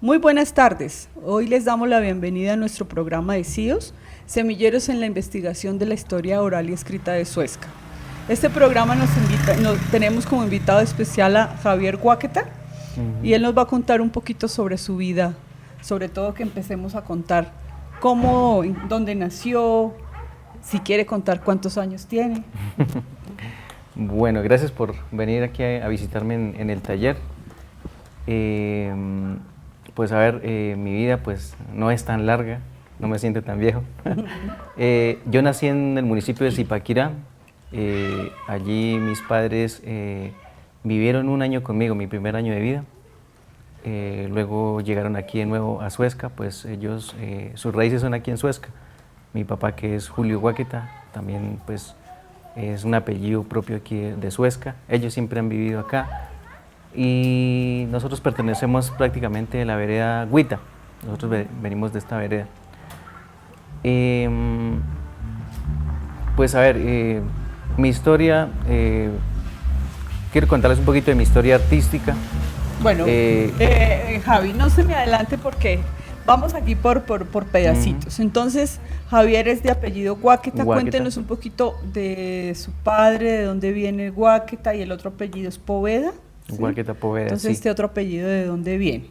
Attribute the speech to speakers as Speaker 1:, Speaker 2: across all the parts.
Speaker 1: Muy buenas tardes. Hoy les damos la bienvenida a nuestro programa de CIOS, Semilleros en la Investigación de la Historia Oral y Escrita de Suezca. Este programa tenemos como invitado especial a Javier Guáqueta y él nos va a contar un poquito sobre su vida, sobre todo que empecemos a contar cómo, dónde nació, si quiere contar cuántos años tiene.
Speaker 2: Bueno, gracias por venir aquí a visitarme en el taller. Pues a ver, mi vida pues no es tan larga, no me siento tan viejo. Yo nací en el municipio de Zipaquirá. Allí mis padres vivieron un año conmigo, mi primer año de vida. Luego llegaron aquí de nuevo a Suezca, pues ellos, sus raíces son aquí en Suezca. Mi papá, que es Julio Guáqueta, también pues es un apellido propio aquí de Suezca. Ellos siempre han vivido acá. Y nosotros pertenecemos prácticamente a la vereda Guita. Nosotros venimos de esta vereda. Pues a ver, mi historia, quiero contarles un poquito de mi historia artística.
Speaker 1: Bueno, Javi, no se me adelante porque vamos aquí por pedacitos. Entonces, Javier es de apellido Guáqueta. Cuéntenos un poquito de su padre, de dónde viene Guáqueta, y el otro apellido es Poveda. ¿Sí?
Speaker 2: Guáqueta Poveda.
Speaker 1: Entonces,
Speaker 2: sí.
Speaker 1: ¿este otro apellido de dónde viene?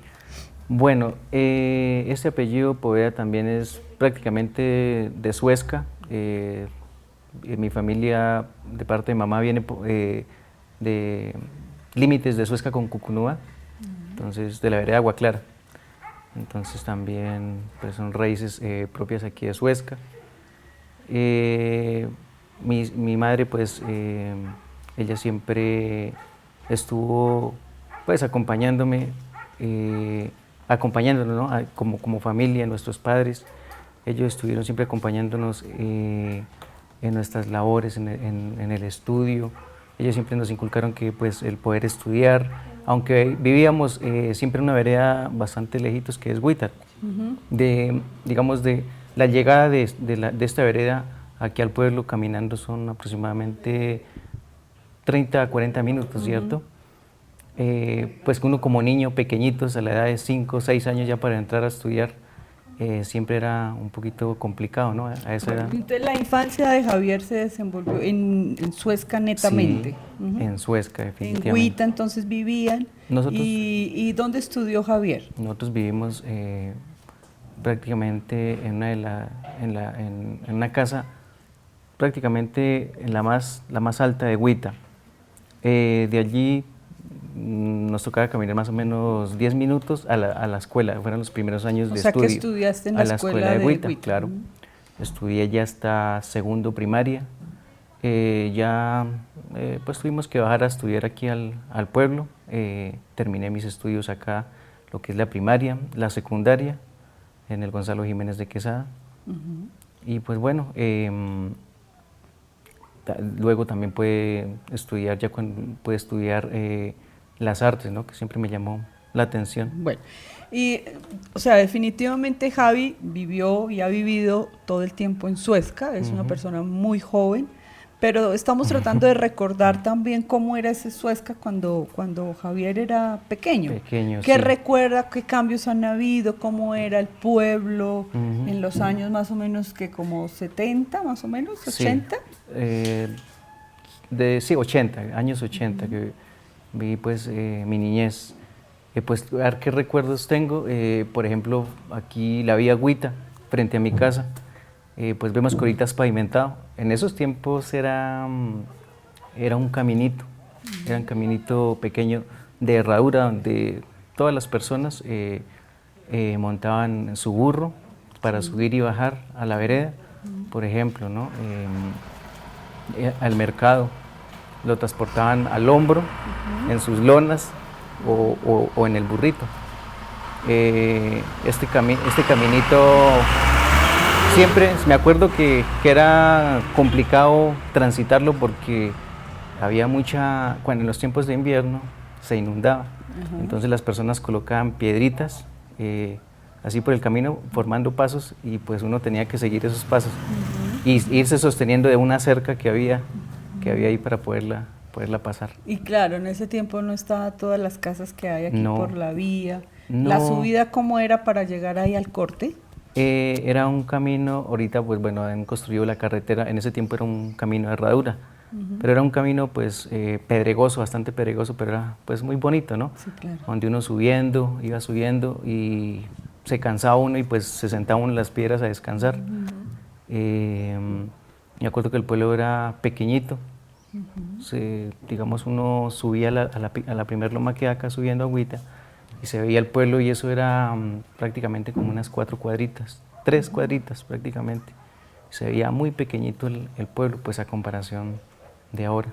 Speaker 2: Bueno, este apellido Poveda también es prácticamente de Suezca. Mi familia, de parte de mamá, viene de límites de Suezca con Cucunúa, entonces de la vereda Agua Clara. Entonces también pues, son raíces propias aquí de Suezca. Mi madre, pues, ella siempre estuvo pues acompañándome, acompañándonos, ¿no? como familia, nuestros padres. Ellos estuvieron siempre acompañándonos en nuestras labores, en el estudio. Ellos siempre nos inculcaron que pues, el poder estudiar, aunque vivíamos siempre en una vereda bastante lejitos, que es Guitar. Digamos, de la llegada de esta vereda aquí al pueblo caminando son aproximadamente 30 a 40 minutos, ¿cierto? Pues uno como niño pequeñitos, a la edad de 5 o 6 años ya para entrar a estudiar, siempre era un poquito complicado, ¿no? A esa edad.
Speaker 1: Entonces, la infancia de Javier se desenvolvió en Suezca netamente.
Speaker 2: Sí, en Suezca, definitivamente.
Speaker 1: En Guita entonces vivían. ¿Y dónde estudió Javier?
Speaker 2: Nosotros vivimos prácticamente en una casa, prácticamente en la más alta de Guita. De allí nos tocaba caminar más o menos 10 minutos a la escuela, fueron los primeros años de estudio.
Speaker 1: O sea, que estudiaste en la escuela de
Speaker 2: Guita, claro. Estudié ya hasta segundo primaria. Ya pues tuvimos que bajar a estudiar aquí al pueblo. Terminé mis estudios acá, lo que es la primaria, la secundaria, en el Gonzalo Jiménez de Quesada. Y pues bueno, luego también pude estudiar, las artes, ¿no? Que siempre me llamó la atención.
Speaker 1: Bueno, y o sea, definitivamente Javi vivió y ha vivido todo el tiempo en Suezca, es una persona muy joven, pero estamos tratando de recordar también cómo era ese Suezca cuando Javier era pequeño. ¿Qué
Speaker 2: sí.
Speaker 1: recuerda, qué cambios han habido, cómo era el pueblo en los años más o menos que como 70, más o menos, 80?
Speaker 2: Sí, 80, años 80, que vi pues mi niñez. Pues a ver qué recuerdos tengo. Por ejemplo, aquí la vía Guita, frente a mi casa, pues vemos que ahorita es pavimentado. En esos tiempos era un caminito, era un caminito pequeño de herradura donde todas las personas montaban su burro para subir y bajar a la vereda, por ejemplo, ¿no? Al mercado lo transportaban al hombro, en sus lonas o en el burrito. Este caminito siempre, me acuerdo que era complicado transitarlo porque había cuando en los tiempos de invierno se inundaba, entonces las personas colocaban piedritas así por el camino formando pasos y pues uno tenía que seguir esos pasos y irse sosteniendo de una cerca que había ahí para poderla pasar.
Speaker 1: Y claro, en ese tiempo no estaban todas las casas que hay aquí por la vía. ¿La subida cómo era para llegar ahí al corte?
Speaker 2: Era un camino, ahorita pues bueno, han construido la carretera, en ese tiempo era un camino de herradura, pero era un camino pues pedregoso, bastante pedregoso, pero era pues muy bonito, ¿no?
Speaker 1: Sí, claro.
Speaker 2: Donde uno iba subiendo y se cansaba uno y pues se sentaba uno en las piedras a descansar. Me acuerdo que el pueblo era pequeñito, digamos uno subía a la primera loma que hay acá subiendo agüita, y se veía el pueblo y eso era prácticamente como unas 4 cuadritas, 3 cuadritas prácticamente. Se veía muy pequeñito el pueblo, pues a comparación de ahora.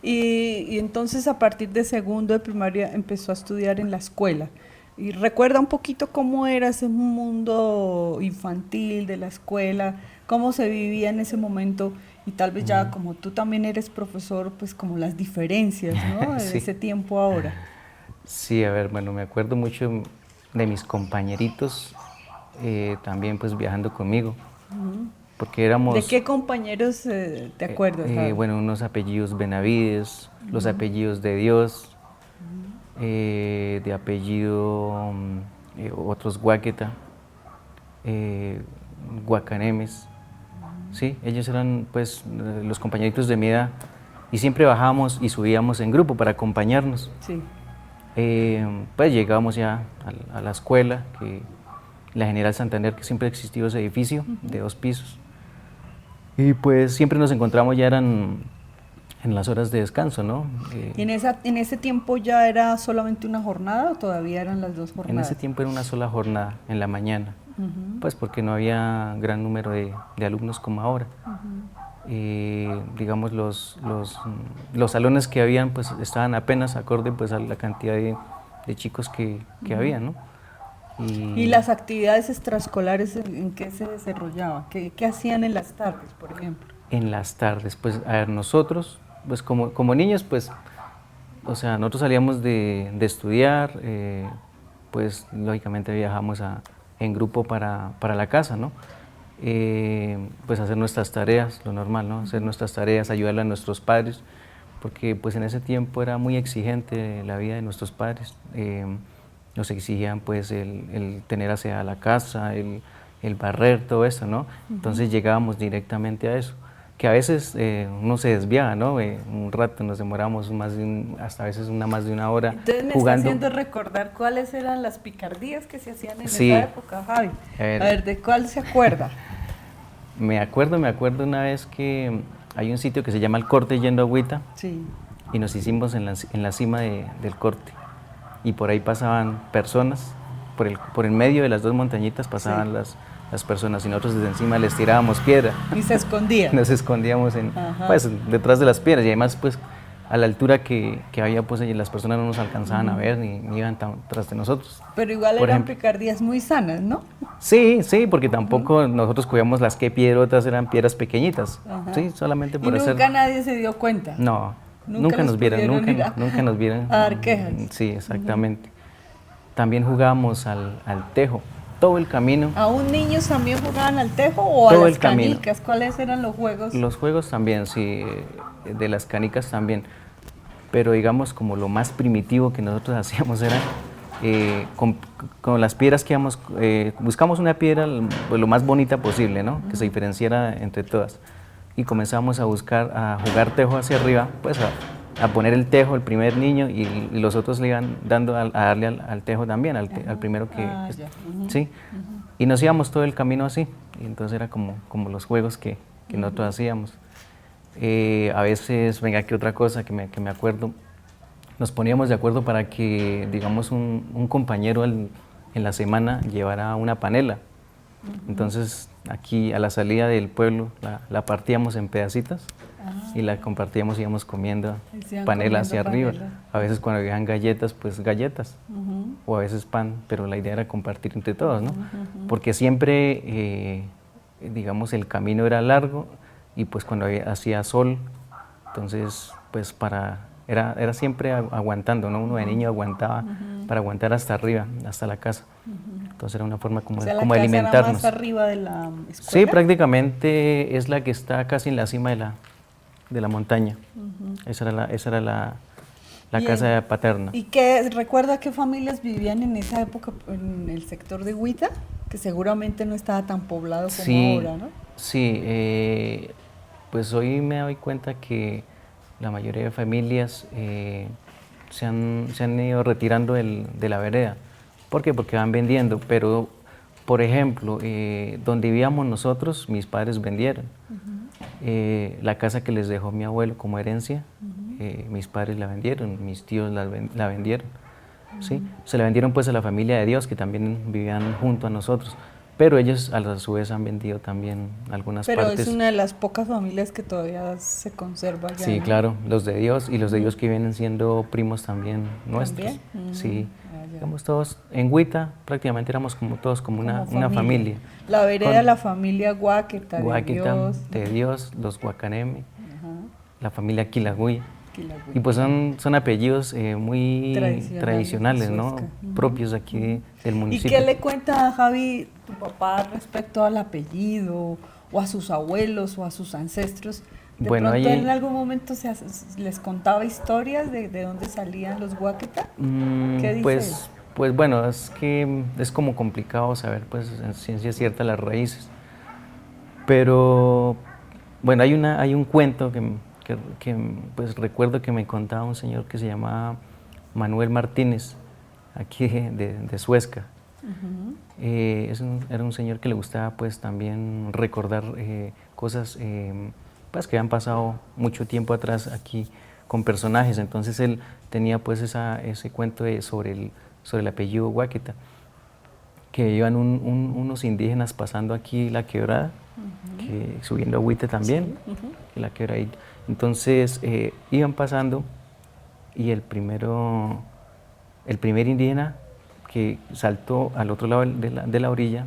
Speaker 1: Y entonces a partir de segundo de primaria empezó a estudiar en la escuela. Y recuerda un poquito cómo era ese mundo infantil de la escuela, cómo se vivía en ese momento y tal vez ya como tú también eres profesor, pues como las diferencias, ¿no? De
Speaker 2: Sí.
Speaker 1: ese tiempo ahora.
Speaker 2: Sí, a ver, bueno, me acuerdo mucho de mis compañeritos también pues viajando conmigo, porque éramos...
Speaker 1: ¿De qué compañeros te acuerdas?
Speaker 2: Bueno, unos apellidos Benavides, los apellidos de Dios, de apellido otros Guáqueta, Guacanemes, sí, ellos eran pues los compañeritos de mi edad y siempre bajábamos y subíamos en grupo para acompañarnos.
Speaker 1: Sí.
Speaker 2: Pues llegábamos ya a la escuela, la General Santander, que siempre ha existido ese edificio de 2 pisos. Y pues siempre nos encontramos, ya eran en las horas de descanso, ¿no?
Speaker 1: ¿Y en ese tiempo ya era solamente una jornada o todavía eran las 2 jornadas?
Speaker 2: En ese tiempo era una sola jornada, en la mañana, pues porque no había gran número de alumnos como ahora. Digamos, los salones que habían pues estaban apenas acorde pues a la cantidad de chicos que había, ¿no?
Speaker 1: ¿Y las actividades extraescolares en qué se desarrollaban? ¿Qué hacían en las tardes, por ejemplo?
Speaker 2: En las tardes, pues a ver, nosotros, pues como niños, pues, o sea, nosotros salíamos de estudiar, pues lógicamente viajamos en grupo para la casa, ¿no? Pues hacer nuestras tareas, lo normal, ¿no? Hacer nuestras tareas, ayudarle a nuestros padres, porque pues en ese tiempo era muy exigente la vida de nuestros padres. Nos exigían pues el tener hacia la casa, el barrer, todo eso, ¿no? Entonces llegábamos directamente a eso, que a veces uno se desviaba, ¿no? Un rato nos demoramos hasta a veces más de una hora
Speaker 1: Entonces me
Speaker 2: jugando.
Speaker 1: está haciendo recordar cuáles eran las picardías que se hacían en
Speaker 2: Sí.
Speaker 1: esa época, Javi. A ver, ¿de cuál se acuerda?
Speaker 2: Me acuerdo una vez que hay un sitio que se llama El Corte yendo a Agüita,
Speaker 1: Sí.
Speaker 2: y nos hicimos en la cima del corte, y por ahí pasaban personas, por el medio de las 2 montañitas pasaban
Speaker 1: Sí.
Speaker 2: las personas, y nosotros desde encima les tirábamos piedra.
Speaker 1: Y se escondían.
Speaker 2: Nos escondíamos pues, detrás de las piedras, y además pues a la altura que había pues las personas no nos alcanzaban a ver ni iban tras de nosotros.
Speaker 1: Pero igual
Speaker 2: Por
Speaker 1: eran
Speaker 2: ejemplo,
Speaker 1: picardías muy sanas, ¿no?
Speaker 2: Sí, porque tampoco nosotros cogíamos las que piedrotas, eran piedras pequeñitas, sí, solamente por
Speaker 1: Y
Speaker 2: hacer...
Speaker 1: nunca nadie se dio cuenta.
Speaker 2: No,
Speaker 1: Nunca
Speaker 2: nunca nos vieron,
Speaker 1: pudieron ir
Speaker 2: nunca nos vieron.
Speaker 1: a dar quejas.
Speaker 2: Sí, exactamente. También jugábamos al tejo, todo el camino.
Speaker 1: ¿Aún niños también jugaban al tejo o
Speaker 2: Todo
Speaker 1: a
Speaker 2: el
Speaker 1: las
Speaker 2: camino.
Speaker 1: canicas? ¿Cuáles eran los juegos?
Speaker 2: Los juegos también, sí, de las canicas también. Pero digamos como lo más primitivo que nosotros hacíamos era con las piedras que íbamos, buscamos una piedra pues, lo más bonita posible, ¿no? Que se diferenciara entre todas. Y comenzamos a jugar tejo hacia arriba, pues a poner el tejo el primer niño, y los otros le iban dando a darle al tejo también, al primero que...
Speaker 1: Ya.
Speaker 2: Sí, y nos íbamos todo el camino así, y entonces era como los juegos que nosotros hacíamos. A veces, venga, que otra cosa que me acuerdo, nos poníamos de acuerdo para que, digamos, un compañero en la semana llevara una panela. Entonces, aquí a la salida del pueblo la partíamos en pedacitos y la compartíamos, íbamos comiendo panela hacia arriba. A veces cuando habían galletas, pues galletas, o a veces pan, pero la idea era compartir entre todos, ¿no? Porque siempre, digamos, el camino era largo, y pues cuando hacía sol, entonces pues era siempre aguantando, ¿no? Uno de niño aguantaba para aguantar hasta arriba, hasta la casa. Entonces era una forma como,
Speaker 1: O sea,
Speaker 2: como
Speaker 1: la
Speaker 2: de
Speaker 1: casa
Speaker 2: alimentarnos.
Speaker 1: era más arriba de la escuela.
Speaker 2: Sí, prácticamente es la que está casi en la cima de la montaña. Esa era la casa paterna.
Speaker 1: ¿Y qué recuerda qué familias vivían en esa época en el sector de Huita? Que seguramente no estaba tan poblado como
Speaker 2: Sí,
Speaker 1: ahora, ¿no?
Speaker 2: sí, pues hoy me doy cuenta que la mayoría de familias se han ido retirando de la vereda. ¿Por qué? Porque van vendiendo, pero por ejemplo, donde vivíamos nosotros, mis padres vendieron. La casa que les dejó mi abuelo como herencia, mis padres la vendieron, mis tíos la vendieron. ¿Sí? Se la vendieron pues a la familia de Dios, que también vivían junto a nosotros, pero ellos a su vez han vendido también algunas
Speaker 1: Pero
Speaker 2: partes.
Speaker 1: es una de las pocas familias que todavía se conserva allá,
Speaker 2: Sí,
Speaker 1: ¿no?
Speaker 2: claro, los de Dios y los de Dios que vienen siendo primos también nuestros.
Speaker 1: ¿También?
Speaker 2: Sí,
Speaker 1: Ah, ya.
Speaker 2: digamos todos, en Huita prácticamente éramos como todos, como una familia.
Speaker 1: La vereda,
Speaker 2: Con
Speaker 1: la familia Guáqueta, de
Speaker 2: Guáquita,
Speaker 1: Dios.
Speaker 2: de Dios, los Guacaneme,
Speaker 1: Ajá.
Speaker 2: la familia Quilagüí.
Speaker 1: Quilagüí.
Speaker 2: Y pues son apellidos muy tradicionales,
Speaker 1: de
Speaker 2: ¿no?
Speaker 1: Suezca.
Speaker 2: Propios aquí del
Speaker 1: ¿Y
Speaker 2: municipio.
Speaker 1: qué le cuenta a Javi, tu papá, respecto al apellido, o a sus abuelos, o a sus ancestros? De
Speaker 2: Bueno,
Speaker 1: pronto
Speaker 2: ahí-
Speaker 1: en algún momento les contaba historias de dónde salían los Guáqueta. ¿Qué dice él?
Speaker 2: Pues bueno, es que es como complicado saber, pues en ciencia cierta las raíces. Pero bueno, hay un cuento pues recuerdo que me contaba un señor que se llamaba Manuel Martínez, aquí de Suezca. Era un señor que le gustaba pues también recordar cosas pues, que habían pasado mucho tiempo atrás aquí con personajes. Entonces él tenía pues ese cuento sobre el apellido Guáqueta, que iban unos indígenas pasando aquí la quebrada, que, subiendo a Huite también, la quebradita. Entonces iban pasando y el primer indígena que saltó al otro lado de la orilla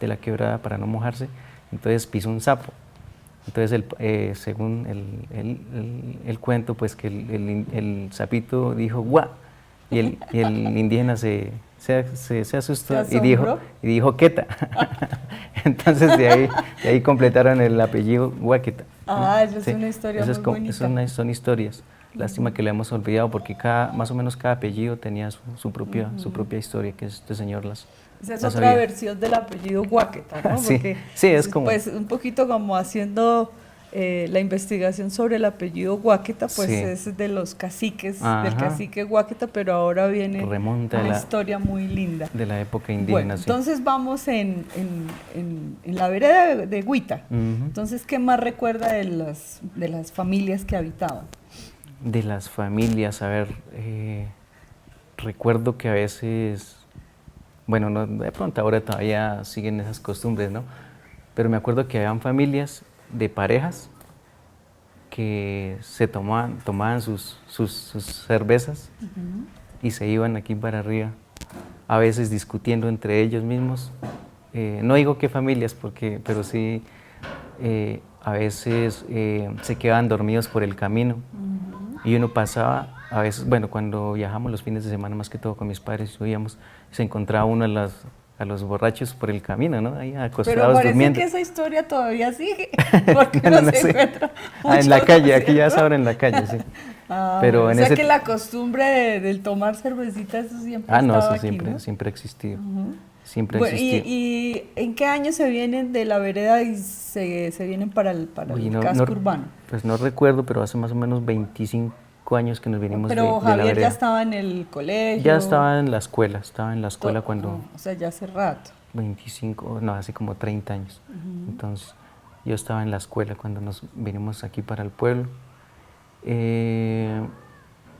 Speaker 2: de la quebrada para no mojarse, entonces pisó un sapo. Entonces, según el cuento, pues que el sapito dijo ¡guau! Y el indígena se asustó y dijo ¡queta! Entonces de ahí completaron el apellido Guáqueta.
Speaker 1: Ah, esa es
Speaker 2: Sí,
Speaker 1: una historia
Speaker 2: eso
Speaker 1: muy bonita.
Speaker 2: son historias. Lástima que le hemos olvidado porque más o menos cada apellido tenía su propia historia, que este señor
Speaker 1: Esa es
Speaker 2: las
Speaker 1: otra
Speaker 2: sabía.
Speaker 1: versión del apellido Guáqueta, ¿no?
Speaker 2: Sí,
Speaker 1: Porque
Speaker 2: sí, es como...
Speaker 1: pues un poquito como haciendo la investigación sobre el apellido Guáqueta, pues
Speaker 2: Sí.
Speaker 1: es de los caciques,
Speaker 2: Ajá.
Speaker 1: del cacique Guáqueta, pero ahora viene
Speaker 2: Remonta
Speaker 1: una historia muy linda.
Speaker 2: de la época
Speaker 1: Bueno,
Speaker 2: indígena, sí.
Speaker 1: entonces vamos en la vereda de Huita.
Speaker 2: Ujú.
Speaker 1: Entonces, ¿qué más recuerda de las familias que habitaban?
Speaker 2: De las familias, a ver, recuerdo que a veces, bueno, no, de pronto ahora todavía siguen esas costumbres, ¿no? Pero me acuerdo que habían familias de parejas que se tomaban sus cervezas y se iban aquí para arriba, a veces discutiendo entre ellos mismos. No digo qué familias, pero sí a veces se quedaban dormidos por el camino y uno pasaba, a veces, bueno, cuando viajamos los fines de semana, más que todo con mis padres, subíamos, se encontraba uno a los borrachos por el camino, ¿no? Ahí acostados
Speaker 1: Pero parece
Speaker 2: durmiendo.
Speaker 1: que esa historia todavía sigue, porque
Speaker 2: Bueno,
Speaker 1: no
Speaker 2: no
Speaker 1: se
Speaker 2: sé.
Speaker 1: encuentra
Speaker 2: En la
Speaker 1: mucho,
Speaker 2: calle,
Speaker 1: ¿no es
Speaker 2: aquí ya es
Speaker 1: cierto?
Speaker 2: ahora en la calle, sí.
Speaker 1: Ah,
Speaker 2: Pero
Speaker 1: bueno,
Speaker 2: en
Speaker 1: o sea
Speaker 2: ese...
Speaker 1: que la costumbre del tomar cervecita, eso siempre
Speaker 2: no,
Speaker 1: estaba
Speaker 2: eso
Speaker 1: aquí, ¿no?
Speaker 2: siempre ha existido.
Speaker 1: Ujú.
Speaker 2: Siempre ha
Speaker 1: Bueno,
Speaker 2: existido.
Speaker 1: ¿y en qué año se vienen de la vereda y se vienen para el
Speaker 2: Uy,
Speaker 1: casco urbano?
Speaker 2: Pues no recuerdo, pero hace más o menos 25 años que nos vinimos
Speaker 1: Pero
Speaker 2: de la
Speaker 1: Javier
Speaker 2: vereda.
Speaker 1: ya estaba en el colegio.
Speaker 2: Ya estaba en la escuela, cuando
Speaker 1: O sea, ya hace rato.
Speaker 2: 25, no, hace como 30 años. Entonces, yo estaba en la escuela cuando nos vinimos aquí para el pueblo.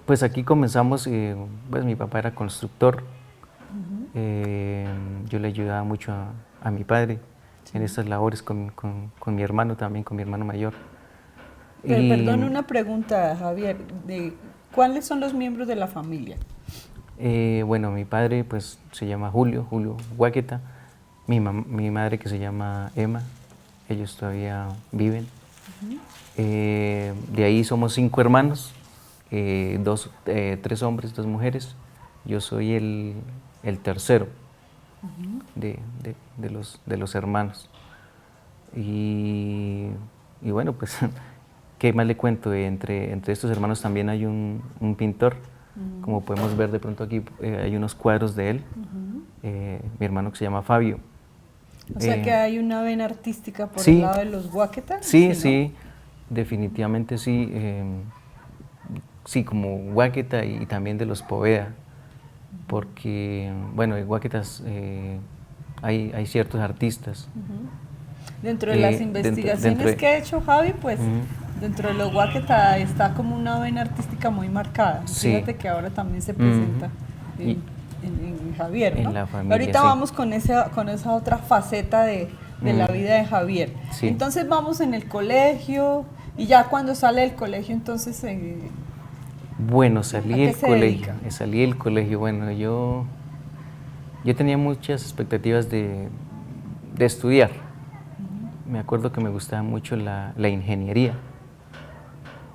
Speaker 2: Pues aquí comenzamos, pues mi papá era constructor. Yo le ayudaba mucho a mi padre en estas labores con mi hermano también, con mi hermano mayor.
Speaker 1: Pero
Speaker 2: Y,
Speaker 1: perdón, una pregunta, Javier. ¿Cuáles son los miembros de la familia?
Speaker 2: bueno, mi padre pues se llama Julio Guáqueta, mi madre que se llama Emma, ellos todavía viven. De ahí somos 5 hermanos, 3 hombres, 2 mujeres. Yo soy el tercero de los hermanos. Y bueno, pues, ¿qué más le cuento? Entre estos hermanos también hay un pintor, Como podemos ver de pronto aquí hay unos cuadros de él, mi hermano que se llama Fabio.
Speaker 1: O sea que hay una vena artística por
Speaker 2: sí,
Speaker 1: el lado de los Guáqueta.
Speaker 2: Sí,
Speaker 1: ¿no?
Speaker 2: sí, definitivamente sí. Sí, como Guáqueta y también de los Poveda, porque, bueno, en Guáquetas hay ciertos artistas.
Speaker 1: Dentro de las investigaciones que ha hecho Javi, pues dentro de los Guáqueta está como una vena artística muy marcada. Sí. Fíjate que ahora también se presenta en Javier, ¿no?
Speaker 2: En la familia,
Speaker 1: ahorita vamos con esa otra faceta de la vida de Javier. Sí. Entonces vamos en el colegio y ya cuando sale del colegio entonces...
Speaker 2: bueno, salí del colegio. Bueno, yo tenía muchas expectativas de estudiar. Me acuerdo que me gustaba mucho la ingeniería.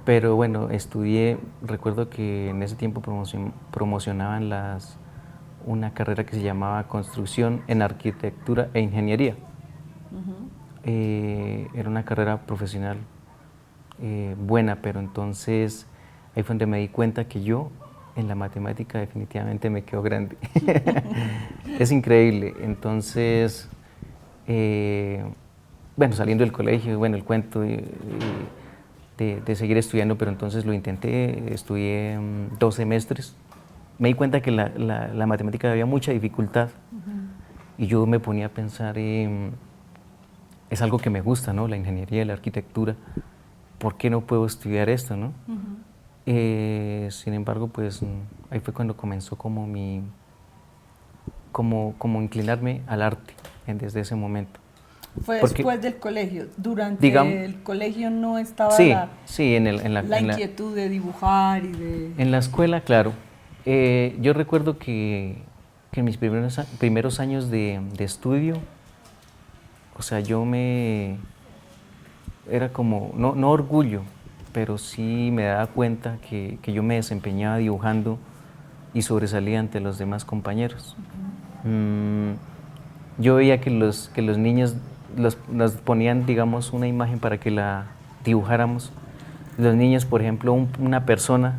Speaker 2: Pero bueno, recuerdo que en ese tiempo promocionaban una carrera que se llamaba Construcción en Arquitectura e Ingeniería. Era una carrera profesional buena, pero entonces ahí fue donde me di cuenta que yo en la matemática definitivamente me quedo grande. Es increíble. Entonces, bueno, saliendo del colegio, bueno, el cuento de seguir estudiando, pero entonces lo intenté, estudié 2 semestres. Me di cuenta que la matemática había mucha dificultad y yo me ponía a pensar, es algo que me gusta, ¿no? La ingeniería, la arquitectura, ¿por qué no puedo estudiar esto, no? Sin embargo, pues ahí fue cuando comenzó como como inclinarme al arte desde ese momento.
Speaker 1: Fue después del colegio. Durante el colegio no estaba la inquietud de dibujar y de...
Speaker 2: En la escuela, claro. Yo recuerdo que en mis primeros años de estudio, o sea, era como, no orgullo, pero sí me daba cuenta que yo me desempeñaba dibujando y sobresalía ante los demás compañeros. Yo veía que los niños nos ponían, digamos, una imagen para que la dibujáramos. Los niños, por ejemplo, una persona,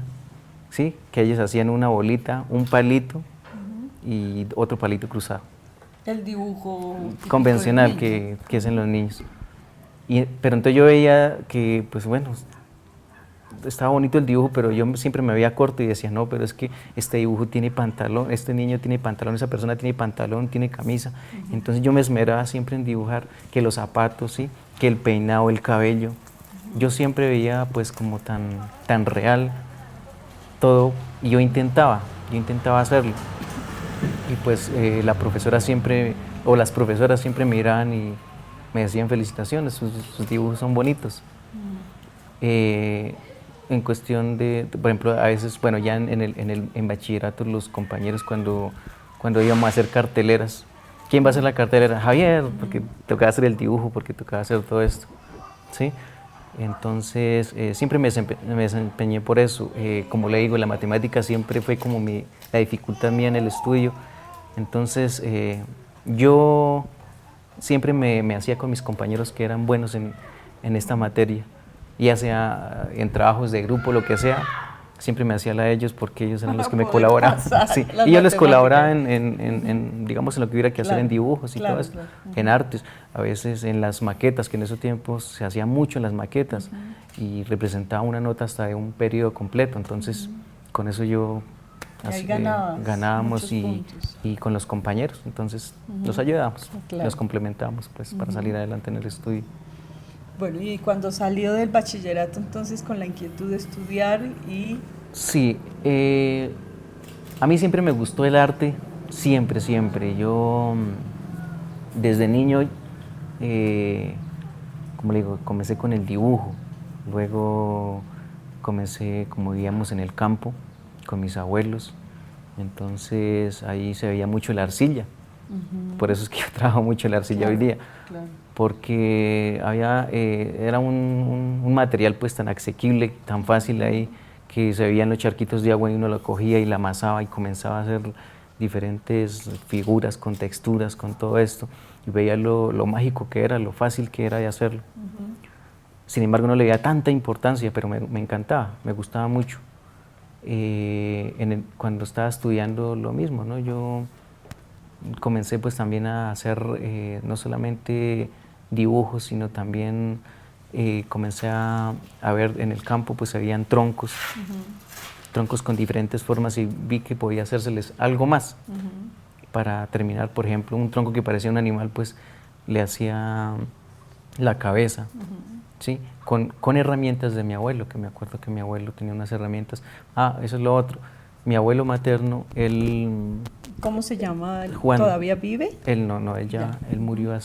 Speaker 2: ¿sí? Que ellos hacían una bolita, un palito y otro palito cruzado.
Speaker 1: El dibujo
Speaker 2: convencional que hacen los niños. Pero entonces yo veía que, pues bueno, estaba bonito el dibujo, pero yo siempre me veía corto y decía, no, pero es que este dibujo tiene pantalón, este niño tiene pantalón, esa persona tiene pantalón, tiene camisa. Entonces yo me esmeraba siempre en dibujar que los zapatos, ¿sí? Que el peinado, el cabello. Yo siempre veía pues como tan real todo y yo intentaba hacerlo. Y pues la profesora siempre, o las profesoras siempre me miraban y me decían felicitaciones, sus dibujos son bonitos. En cuestión de, por ejemplo, a veces, bueno, ya en bachillerato los compañeros cuando íbamos a hacer carteleras, ¿quién va a hacer la cartelera? Javier, porque tocaba hacer el dibujo, porque tocaba hacer todo esto, ¿sí? Entonces, siempre me desempeñé por eso. Como le digo, la matemática siempre fue como la dificultad mía en el estudio. Entonces, yo siempre me hacía con mis compañeros que eran buenos en esta materia, ya sea en trabajos de grupo, lo que sea, siempre me hacía la de ellos porque ellos eran los que me colaboraban. Sí. Y yo les colaboraba digamos, en lo que hubiera que hacer en dibujos y todo eso, en artes, a veces en las maquetas, que en esos tiempos se hacía mucho en las maquetas y representaba una nota hasta de un periodo completo, entonces con eso yo ganábamos y con los compañeros, entonces nos ayudábamos, nos complementábamos pues, para salir adelante en el estudio.
Speaker 1: Bueno, y cuando salió del bachillerato, entonces con la inquietud de estudiar y...
Speaker 2: Sí, a mí siempre me gustó el arte, siempre. Yo desde niño, como le digo, comencé con el dibujo, luego comencé, como vivíamos en el campo, con mis abuelos, entonces ahí se veía mucho la arcilla, por eso es que yo trabajo mucho la arcilla hoy día. Claro. Porque era un material pues tan asequible, tan fácil ahí, que se veían los charquitos de agua y uno lo cogía y la amasaba y comenzaba a hacer diferentes figuras con texturas, con todo esto, y veía lo mágico que era, lo fácil que era de hacerlo. Sin embargo, no le veía tanta importancia, pero me encantaba, me gustaba mucho. cuando estaba estudiando lo mismo, ¿no? Yo comencé pues también a hacer no solamente dibujos, sino también comencé a ver en el campo, pues habían troncos, troncos con diferentes formas, y vi que podía hacérseles algo más para terminar. Por ejemplo, un tronco que parecía un animal, pues le hacía la cabeza, ¿sí? Con herramientas de mi abuelo, que me acuerdo que mi abuelo tenía unas herramientas. Eso es lo otro. Mi abuelo materno, él...
Speaker 1: ¿Cómo se llama?
Speaker 2: Juan.
Speaker 1: ¿Todavía vive?
Speaker 2: Él no, él murió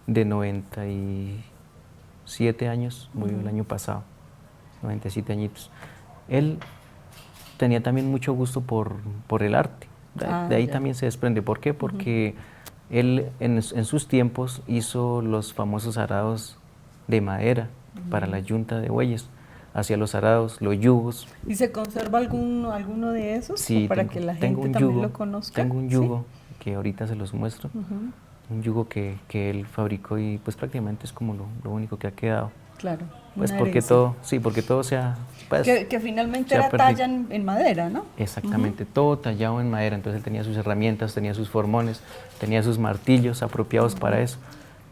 Speaker 2: de 97 años, murió el año pasado, 97 añitos. Él tenía también mucho gusto por el arte, de ahí también se desprende. ¿Por qué? Porque él en sus tiempos hizo los famosos arados de madera para la yunta de bueyes, hacía los arados, los yugos.
Speaker 1: ¿Y se conserva alguno de esos?
Speaker 2: Sí,
Speaker 1: para que la gente también lo conozca.
Speaker 2: Tengo un yugo que ahorita se los muestro, un yugo que él fabricó, y pues prácticamente es como lo único que ha quedado.
Speaker 1: Claro.
Speaker 2: Pues porque todo sea... Pues,
Speaker 1: que finalmente era talla en madera, ¿no?
Speaker 2: Exactamente, todo tallado en madera. Entonces él tenía sus herramientas, tenía sus formones, tenía sus martillos apropiados para eso.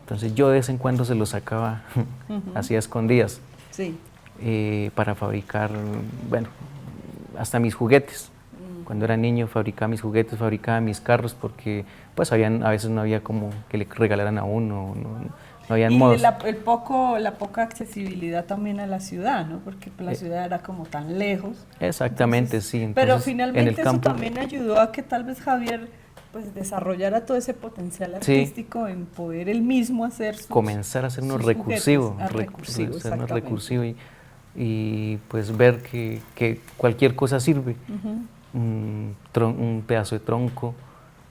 Speaker 2: Entonces yo de vez en cuando se los sacaba así a escondidas, para fabricar, bueno, hasta mis juguetes. Cuando era niño fabricaba mis juguetes, fabricaba mis carros, porque pues a veces no había como que le regalaran a uno, no había modos.
Speaker 1: Y la poca accesibilidad también a la ciudad, ¿no? Porque la ciudad era como tan lejos.
Speaker 2: Exactamente, entonces, sí. Entonces,
Speaker 1: pero finalmente
Speaker 2: en el campo,
Speaker 1: eso también ayudó a que tal vez Javier pues desarrollara todo ese potencial artístico en poder él mismo hacer
Speaker 2: comenzar a hacer unos recursivos, y pues ver que cualquier cosa sirve. Un pedazo de tronco,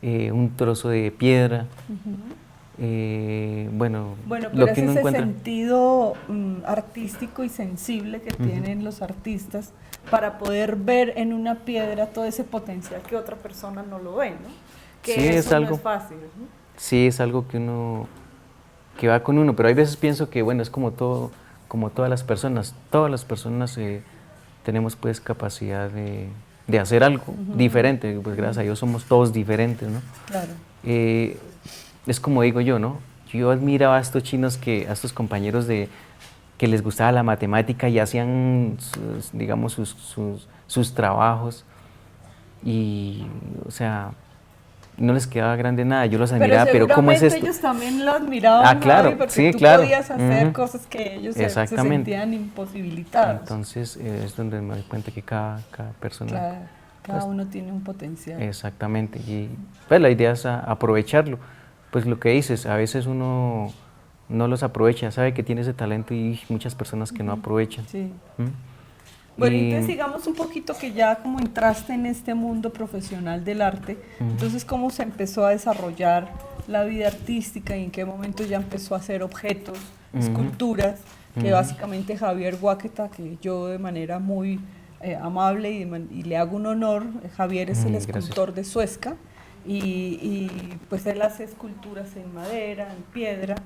Speaker 2: un trozo de piedra. Bueno,
Speaker 1: pero
Speaker 2: lo
Speaker 1: es
Speaker 2: que uno
Speaker 1: ese
Speaker 2: encuentra,
Speaker 1: sentido artístico y sensible que tienen los artistas para poder ver en una piedra todo ese potencial que otra persona no lo ve, ¿no? Que
Speaker 2: sí,
Speaker 1: eso
Speaker 2: es algo,
Speaker 1: no es fácil, ¿no?
Speaker 2: Sí, es algo que va con uno, pero hay veces pienso que, bueno, es como todas las personas tenemos pues capacidad de hacer algo diferente, pues gracias a Dios somos todos diferentes, ¿no?
Speaker 1: Claro.
Speaker 2: Es como digo yo, ¿no? Yo admiraba a estos chinos, a estos compañeros que les gustaba la matemática y hacían, digamos, sus trabajos, y, o sea, no les quedaba grande nada, yo los admiraba, pero ¿cómo es esto?
Speaker 1: Ellos también lo admiraban,
Speaker 2: claro,
Speaker 1: porque
Speaker 2: sí,
Speaker 1: tú
Speaker 2: claro.
Speaker 1: podías hacer cosas que ellos se sentían imposibilitados.
Speaker 2: Entonces es donde me doy cuenta que cada persona...
Speaker 1: Cada uno tiene un potencial.
Speaker 2: Exactamente, y pues la idea es aprovecharlo. Pues lo que dices, a veces uno no los aprovecha, sabe que tiene ese talento, y muchas personas que no aprovechan.
Speaker 1: Sí. Bueno, entonces sigamos un poquito, que ya como entraste en este mundo profesional del arte, entonces ¿cómo se empezó a desarrollar la vida artística y en qué momento ya empezó a hacer objetos, esculturas, que básicamente Javier Guáqueta, que yo de manera muy amable y le hago un honor, Javier es el escultor de Suezca, y pues él hace esculturas en madera, en piedra,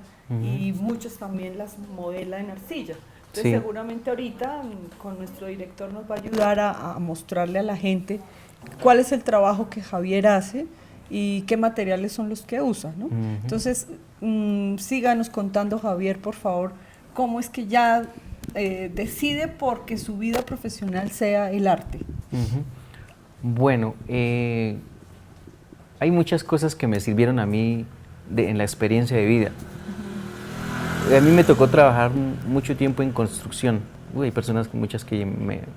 Speaker 1: y muchos también las modela en arcilla. Entonces seguramente ahorita con nuestro director nos va a ayudar a mostrarle a la gente cuál es el trabajo que Javier hace y qué materiales son los que usa, ¿no? Entonces síganos contando, Javier, por favor, cómo es que ya decide porque su vida profesional sea el arte.
Speaker 2: Bueno, hay muchas cosas que me sirvieron a mí en la experiencia de vida. A mí me tocó trabajar mucho tiempo en construcción. Hay personas, muchas que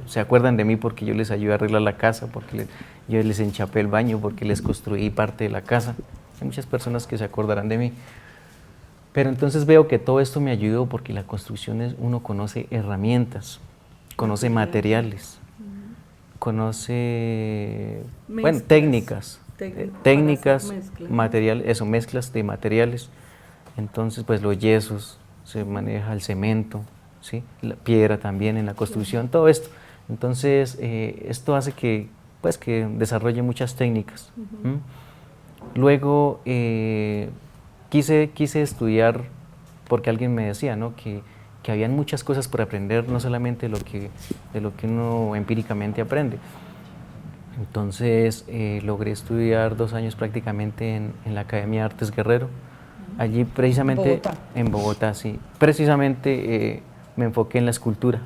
Speaker 2: se acuerdan de mí porque yo les ayudé a arreglar la casa, porque yo les enchapé el baño, porque les construí parte de la casa. Hay muchas personas que se acordarán de mí. Pero entonces veo que todo esto me ayudó, porque la construcción uno conoce herramientas, conoce materiales, conoce técnicas, mezclas de materiales. Entonces, pues los yesos, se maneja el cemento, ¿sí? La piedra también en la construcción, todo esto. Entonces, esto hace que desarrolle muchas técnicas. Luego, quise estudiar, porque alguien me decía, ¿no?, que que habían muchas cosas por aprender, no solamente de lo que uno empíricamente aprende. Entonces logré estudiar 2 años prácticamente en la Academia de Artes Guerrero. Allí precisamente,
Speaker 1: Bogotá.
Speaker 2: en Bogotá, sí, precisamente me enfoqué en la escultura.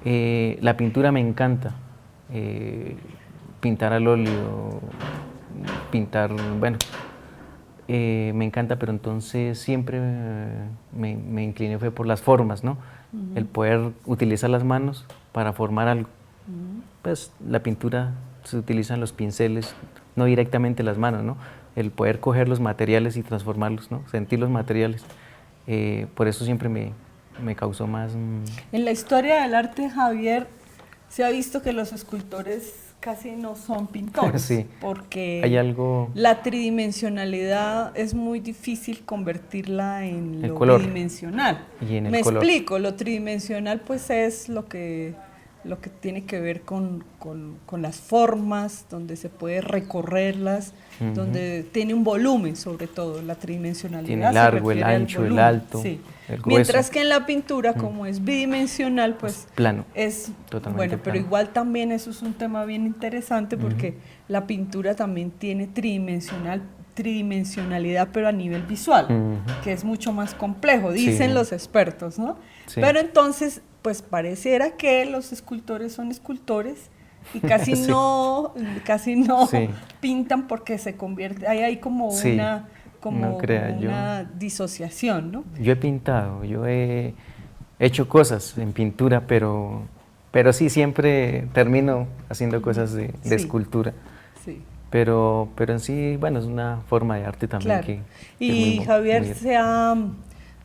Speaker 2: La pintura me encanta, pintar al óleo, pintar, bueno, me encanta, pero entonces siempre me incliné fue por las formas, ¿no? El poder utilizar las manos para formar algo. Pues la pintura se utilizan los pinceles, no directamente las manos, ¿no? El poder coger los materiales y transformarlos, ¿no? Sentir los materiales. Por eso siempre me causó más...
Speaker 1: En la historia del arte, Javier, se ha visto que los escultores casi no son pintores,
Speaker 2: Sí,
Speaker 1: porque
Speaker 2: hay algo...
Speaker 1: la tridimensionalidad es muy difícil convertirla en
Speaker 2: El
Speaker 1: lo
Speaker 2: color.
Speaker 1: bidimensional.
Speaker 2: Y en el
Speaker 1: Me
Speaker 2: color.
Speaker 1: explico, lo tridimensional pues es lo que tiene que ver con las formas, donde se puede recorrerlas, donde tiene un volumen sobre todo, la tridimensionalidad.
Speaker 2: Tiene el
Speaker 1: se
Speaker 2: largo, el
Speaker 1: refiere al
Speaker 2: ancho, el
Speaker 1: volumen,
Speaker 2: alto,
Speaker 1: sí.
Speaker 2: el grueso.
Speaker 1: Mientras que en la pintura, como es bidimensional, pues
Speaker 2: plano,
Speaker 1: es
Speaker 2: totalmente
Speaker 1: bueno, pero
Speaker 2: plano.
Speaker 1: igual también eso es un tema bien interesante porque la pintura también tiene tridimensionalidad, pero a nivel visual, que es mucho más complejo, dicen
Speaker 2: Sí.
Speaker 1: los expertos, ¿no?
Speaker 2: Sí.
Speaker 1: Pero entonces, pues pareciera que los escultores son escultores y casi
Speaker 2: Sí.
Speaker 1: casi no
Speaker 2: Sí.
Speaker 1: pintan porque se convierte, hay como
Speaker 2: Sí,
Speaker 1: una
Speaker 2: no crea, yo-
Speaker 1: una disociación, ¿no?
Speaker 2: Yo he pintado, yo he hecho cosas en pintura, pero sí, siempre termino haciendo cosas de
Speaker 1: Sí.
Speaker 2: escultura.
Speaker 1: Sí.
Speaker 2: Pero en sí, bueno, es una forma de arte también
Speaker 1: Claro.
Speaker 2: que es
Speaker 1: Y
Speaker 2: muy
Speaker 1: Javier
Speaker 2: muy-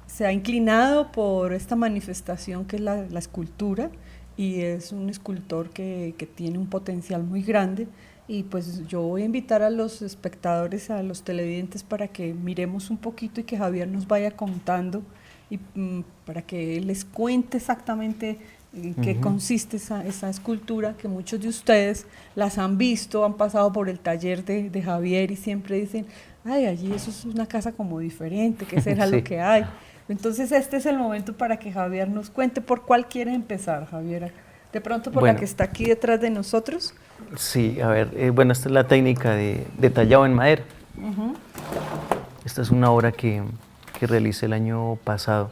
Speaker 1: se ha inclinado por esta manifestación que es la escultura y es un escultor que tiene un potencial muy grande y pues yo voy a invitar a los espectadores, a los televidentes para que miremos un poquito y que Javier nos vaya contando y para que él les cuente exactamente en qué consiste esa escultura, que muchos de ustedes las han visto, han pasado por el taller de Javier y siempre dicen, ay, allí eso es una casa como diferente, ¿qué será
Speaker 2: Sí.
Speaker 1: lo que hay? Entonces este es el momento para que Javier nos cuente por cuál quiere empezar, Javier. De pronto por la
Speaker 2: Bueno.
Speaker 1: que está aquí detrás de nosotros.
Speaker 2: Sí, a ver, bueno, esta es la técnica de tallado en madera. Esta es una obra que realicé el año pasado.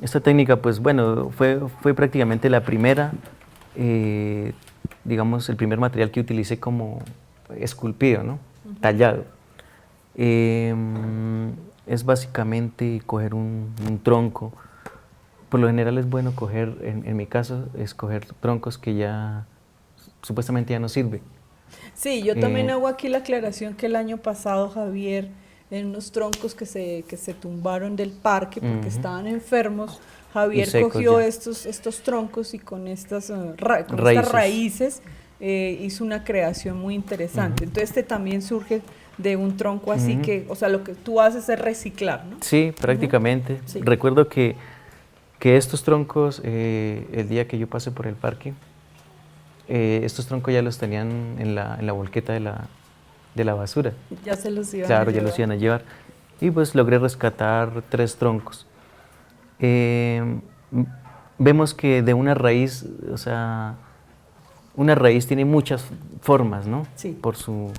Speaker 2: Esta técnica, pues bueno, fue prácticamente la primera, digamos, el primer material que utilicé como esculpido, ¿no? Tallado. Es básicamente coger un tronco. Por lo general es bueno coger, en mi caso, escoger troncos que ya supuestamente ya no sirven.
Speaker 1: Sí, yo también
Speaker 2: Eh,
Speaker 1: hago aquí la aclaración que el año pasado, Javier, en unos troncos que se tumbaron del parque porque estaban enfermos, Javier
Speaker 2: secos
Speaker 1: cogió
Speaker 2: ya.
Speaker 1: estos troncos y con estas
Speaker 2: Raíces.
Speaker 1: raíces hizo una creación muy interesante. Entonces este también surge de un tronco así que, o sea, lo que tú haces es reciclar, ¿no?
Speaker 2: Sí, prácticamente.
Speaker 1: Sí.
Speaker 2: Recuerdo que estos troncos, el día que yo pasé por el parque, estos troncos ya los tenían en la volqueta de la basura.
Speaker 1: Ya se los iban
Speaker 2: Claro,
Speaker 1: a
Speaker 2: ya los
Speaker 1: llevar.
Speaker 2: iban a llevar. Y pues logré rescatar 3 troncos. Vemos que de una raíz, o sea, una raíz tiene muchas formas, ¿no?
Speaker 1: Sí.
Speaker 2: Por su,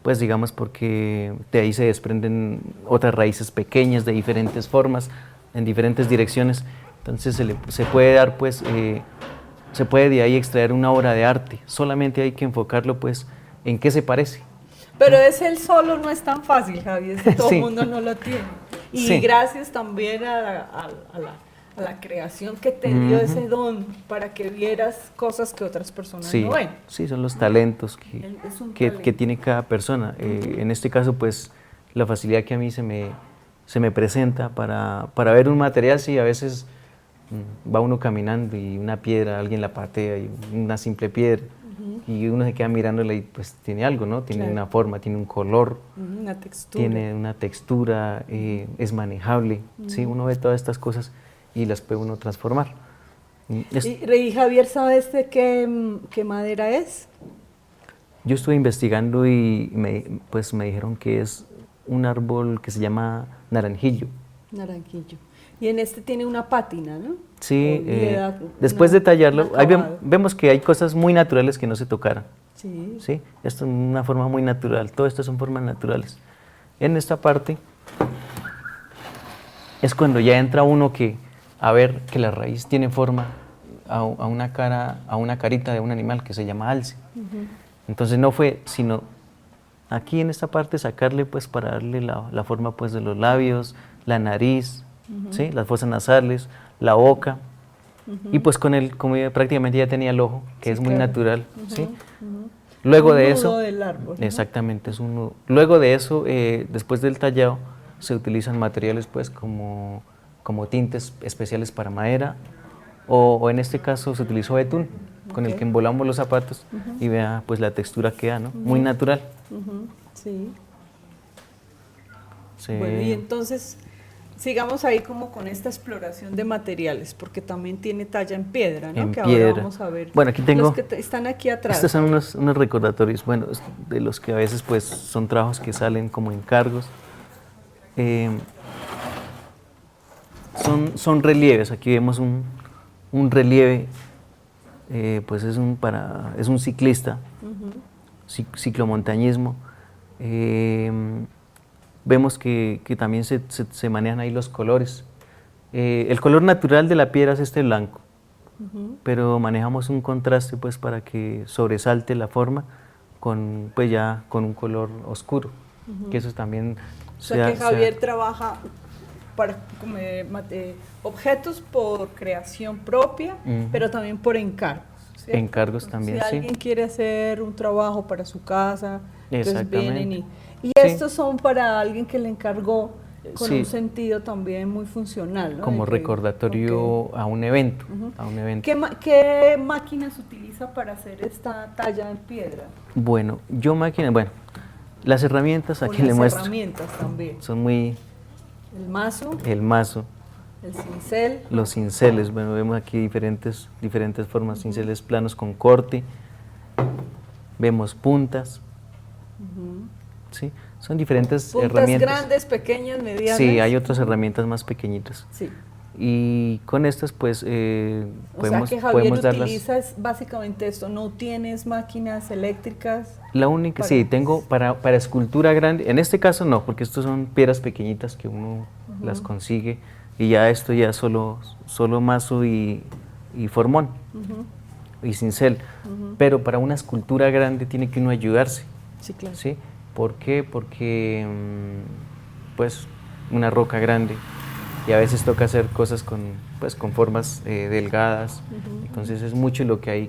Speaker 2: pues digamos porque de ahí se desprenden otras raíces pequeñas de diferentes formas, en diferentes direcciones. Entonces se puede dar, pues, se puede de ahí extraer una obra de arte. Solamente hay que enfocarlo, pues, en qué se parece.
Speaker 1: Pero ese el solo no es tan fácil, Javier, que todo el
Speaker 2: Sí.
Speaker 1: mundo no lo tiene. Y
Speaker 2: Sí.
Speaker 1: gracias también a la creación que te dio ese don para que vieras cosas que otras personas
Speaker 2: Sí,
Speaker 1: no ven.
Speaker 2: sí, son los talentos
Speaker 1: Es un
Speaker 2: que
Speaker 1: talento.
Speaker 2: tiene cada persona. En este caso, pues, la facilidad que a mí se me presenta para ver un material, sí, a veces va uno caminando y una piedra, alguien la patea, y una simple piedra, y uno se queda mirándola y pues tiene algo, ¿no? Tiene
Speaker 1: Claro.
Speaker 2: una forma, tiene un color,
Speaker 1: Una textura.
Speaker 2: tiene una textura, es manejable, ¿sí? Uno ve todas estas cosas y las puede uno transformar.
Speaker 1: Y Javier, ¿sabes de qué madera es?
Speaker 2: Yo estuve investigando y pues me dijeron que es un árbol que se llama naranjillo.
Speaker 1: Naranjillo. Y en este tiene una pátina, ¿no?
Speaker 2: Sí,
Speaker 1: O le da
Speaker 2: después de tallarlo,
Speaker 1: un
Speaker 2: ahí
Speaker 1: acabado.
Speaker 2: vemos que hay cosas muy naturales que no se tocaron.
Speaker 1: Sí.
Speaker 2: ¿Sí? Esto es una forma muy natural, todo esto son formas naturales. En esta parte es cuando ya entra uno a ver que la raíz tiene forma a una cara, a una carita de un animal que se llama alce. Entonces no fue sino aquí en esta parte sacarle pues para darle la forma pues de los labios, la nariz, ¿sí? Las fosas nasales, la boca. Y pues con él, como prácticamente ya tenía el ojo, que
Speaker 1: Sí,
Speaker 2: es muy
Speaker 1: claro.
Speaker 2: natural, ¿sí? Luego
Speaker 1: Un
Speaker 2: de
Speaker 1: nudo
Speaker 2: eso,
Speaker 1: del árbol, ¿no?
Speaker 2: exactamente, es un nudo. Luego de eso, después del tallado, se utilizan materiales pues como tintes especiales para madera, o en este caso se utilizó betún, con el que embolamos los zapatos y vea pues la textura que da, ¿no? Muy natural.
Speaker 1: Sí.
Speaker 2: Se-
Speaker 1: Bueno, y entonces sigamos ahí como con esta exploración de materiales, porque también tiene talla en piedra, ¿no?
Speaker 2: En
Speaker 1: Que
Speaker 2: piedra.
Speaker 1: ahora vamos a ver.
Speaker 2: Bueno, aquí tengo-
Speaker 1: Los que están aquí atrás.
Speaker 2: Estos son unos recordatorios, bueno, de los que a veces pues son trabajos que salen como encargos. Son relieves, aquí vemos un relieve, pues es un ciclista, ciclomontañismo. Vemos que también se manejan ahí los colores. El color natural de la piedra es este blanco, pero manejamos un contraste pues para que sobresalte la forma con un color oscuro, que eso también
Speaker 1: O sea que Javier trabaja para objetos por creación propia, pero también por encargos. ¿Cierto?
Speaker 2: encargos también,
Speaker 1: Si
Speaker 2: sí.
Speaker 1: alguien quiere hacer un trabajo para su casa, entonces
Speaker 2: Exactamente.
Speaker 1: vienen y
Speaker 2: Sí.
Speaker 1: estos son para alguien que le encargó con
Speaker 2: Sí.
Speaker 1: un sentido también muy funcional, ¿no?
Speaker 2: Como
Speaker 1: De que-
Speaker 2: recordatorio
Speaker 1: ok.
Speaker 2: a un evento, a un evento.
Speaker 1: ¿Qué máquinas utiliza para hacer esta talla en piedra?
Speaker 2: Bueno, las herramientas
Speaker 1: O
Speaker 2: aquí le
Speaker 1: las
Speaker 2: muestro,
Speaker 1: herramientas también.
Speaker 2: son muy
Speaker 1: El mazo,
Speaker 2: el mazo,
Speaker 1: el cincel.
Speaker 2: los cinceles, bueno, vemos aquí diferentes formas, cinceles planos con corte, vemos puntas, ¿sí? Son diferentes
Speaker 1: Puntas
Speaker 2: herramientas.
Speaker 1: grandes, pequeñas, medianas.
Speaker 2: Sí, hay otras herramientas más pequeñitas.
Speaker 1: Sí.
Speaker 2: Y con estas pues
Speaker 1: O sea
Speaker 2: podemos,
Speaker 1: que Javier
Speaker 2: podemos darlas.
Speaker 1: utiliza básicamente esto, no tienes máquinas eléctricas.
Speaker 2: La única, sí, tengo para escultura grande, en este caso no, porque estos son piedras pequeñitas que uno las consigue y ya esto ya solo mazo y formón y cincel, pero para una escultura grande tiene que uno ayudarse,
Speaker 1: Sí, claro.
Speaker 2: ¿sí? ¿Por qué? Porque pues una roca grande y a veces toca hacer cosas con formas delgadas, entonces es mucho lo que hay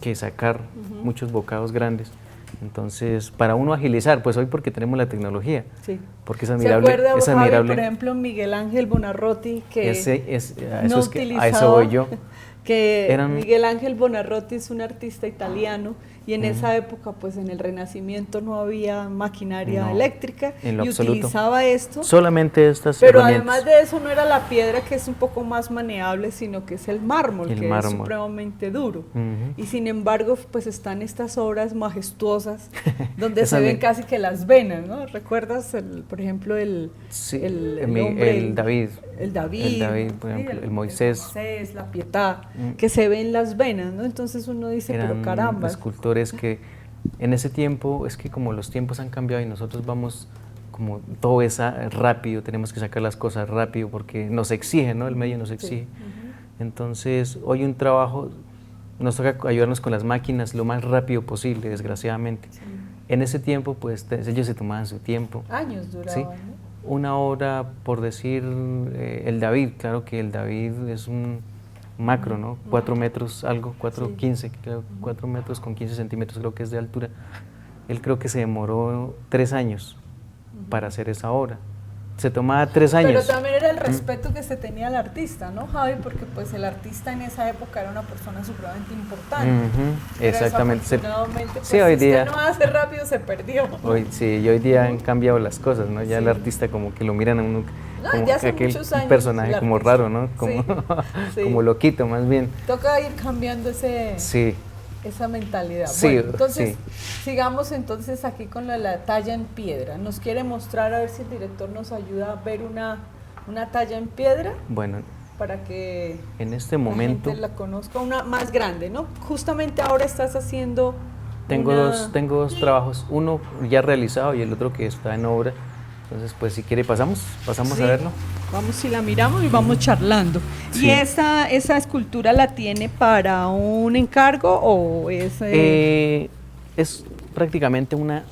Speaker 2: que sacar, muchos bocados grandes. Entonces, para uno agilizar, pues hoy porque tenemos la tecnología,
Speaker 1: Sí.
Speaker 2: porque es
Speaker 1: ¿Se
Speaker 2: admirable.
Speaker 1: acuerda,
Speaker 2: Es
Speaker 1: Javi,
Speaker 2: admirable.
Speaker 1: por ejemplo, Miguel Ángel Bonarroti, que
Speaker 2: a
Speaker 1: no
Speaker 2: a eso voy yo.
Speaker 1: que
Speaker 2: Eran-
Speaker 1: Miguel Ángel Bonarroti es un artista italiano y en esa época, pues en el Renacimiento no había maquinaria
Speaker 2: No,
Speaker 1: eléctrica
Speaker 2: en lo
Speaker 1: y
Speaker 2: absoluto.
Speaker 1: utilizaba esto.
Speaker 2: Solamente estas
Speaker 1: Pero
Speaker 2: herramientas.
Speaker 1: además de eso no era la piedra que es un poco más maneable, sino que es el mármol,
Speaker 2: El
Speaker 1: que
Speaker 2: mármol.
Speaker 1: es supremamente duro.
Speaker 2: Ujú.
Speaker 1: Y sin embargo, pues están estas obras majestuosas donde
Speaker 2: Esa
Speaker 1: se ven
Speaker 2: me-
Speaker 1: casi que las venas, ¿no? ¿Recuerdas, por ejemplo,
Speaker 2: Sí,
Speaker 1: el
Speaker 2: el David.
Speaker 1: El David,
Speaker 2: El David, por
Speaker 1: sí,
Speaker 2: ejemplo, el Moisés.
Speaker 1: la Pietà, que se ven las venas, ¿no? Entonces uno dice,
Speaker 2: Eran
Speaker 1: pero caramba.
Speaker 2: escultores que en ese tiempo, es que como los tiempos han cambiado y nosotros vamos, como todo es rápido, tenemos que sacar las cosas rápido porque nos exige, ¿no? El medio nos exige. Entonces, hoy un trabajo, nos toca ayudarnos con las máquinas lo más rápido posible, desgraciadamente. En ese tiempo, pues ellos se tomaban su tiempo.
Speaker 1: Años duraban,
Speaker 2: ¿sí?
Speaker 1: ¿no?
Speaker 2: Una hora, por decir, el David, claro que el David es un macro, ¿no? 4 metros algo, 4,15, creo, 4 metros con 15 centímetros creo que es de altura. Él creo que se demoró 3 años para hacer esa obra. Se tomaba 3 años.
Speaker 1: Pero también era el respeto que se tenía al artista, ¿no, Javi? Porque pues el artista en esa época era una persona supremamente importante. Pero
Speaker 2: Exactamente.
Speaker 1: desafortunadamente, pues,
Speaker 2: Sí, hoy
Speaker 1: si
Speaker 2: día.
Speaker 1: usted no hace rápido, se perdió.
Speaker 2: Y hoy día han cambiado las cosas, ¿no? Ya el artista como que lo miran a uno
Speaker 1: No,
Speaker 2: como
Speaker 1: ya hace
Speaker 2: aquel
Speaker 1: muchos años
Speaker 2: personaje
Speaker 1: el
Speaker 2: como
Speaker 1: artista.
Speaker 2: raro, ¿no? Como,
Speaker 1: Sí, sí.
Speaker 2: como loquito más bien.
Speaker 1: Toca ir cambiando
Speaker 2: Sí.
Speaker 1: esa mentalidad.
Speaker 2: Sí,
Speaker 1: Bueno, entonces,
Speaker 2: sí.
Speaker 1: sigamos entonces aquí con la talla en piedra. Nos quiere mostrar, a ver si el director nos ayuda a ver una talla en piedra
Speaker 2: Bueno,
Speaker 1: para que
Speaker 2: en este momento
Speaker 1: la gente la conozca, una más grande, ¿no? Justamente ahora estás haciendo
Speaker 2: tengo
Speaker 1: una...
Speaker 2: tengo dos trabajos, uno ya realizado y el otro que está en obra. Entonces, pues si quiere pasamos
Speaker 1: Sí,
Speaker 2: a verlo.
Speaker 1: vamos si la miramos y vamos charlando.
Speaker 2: Sí.
Speaker 1: ¿Y esa escultura la tiene para un encargo o es...
Speaker 2: Es prácticamente una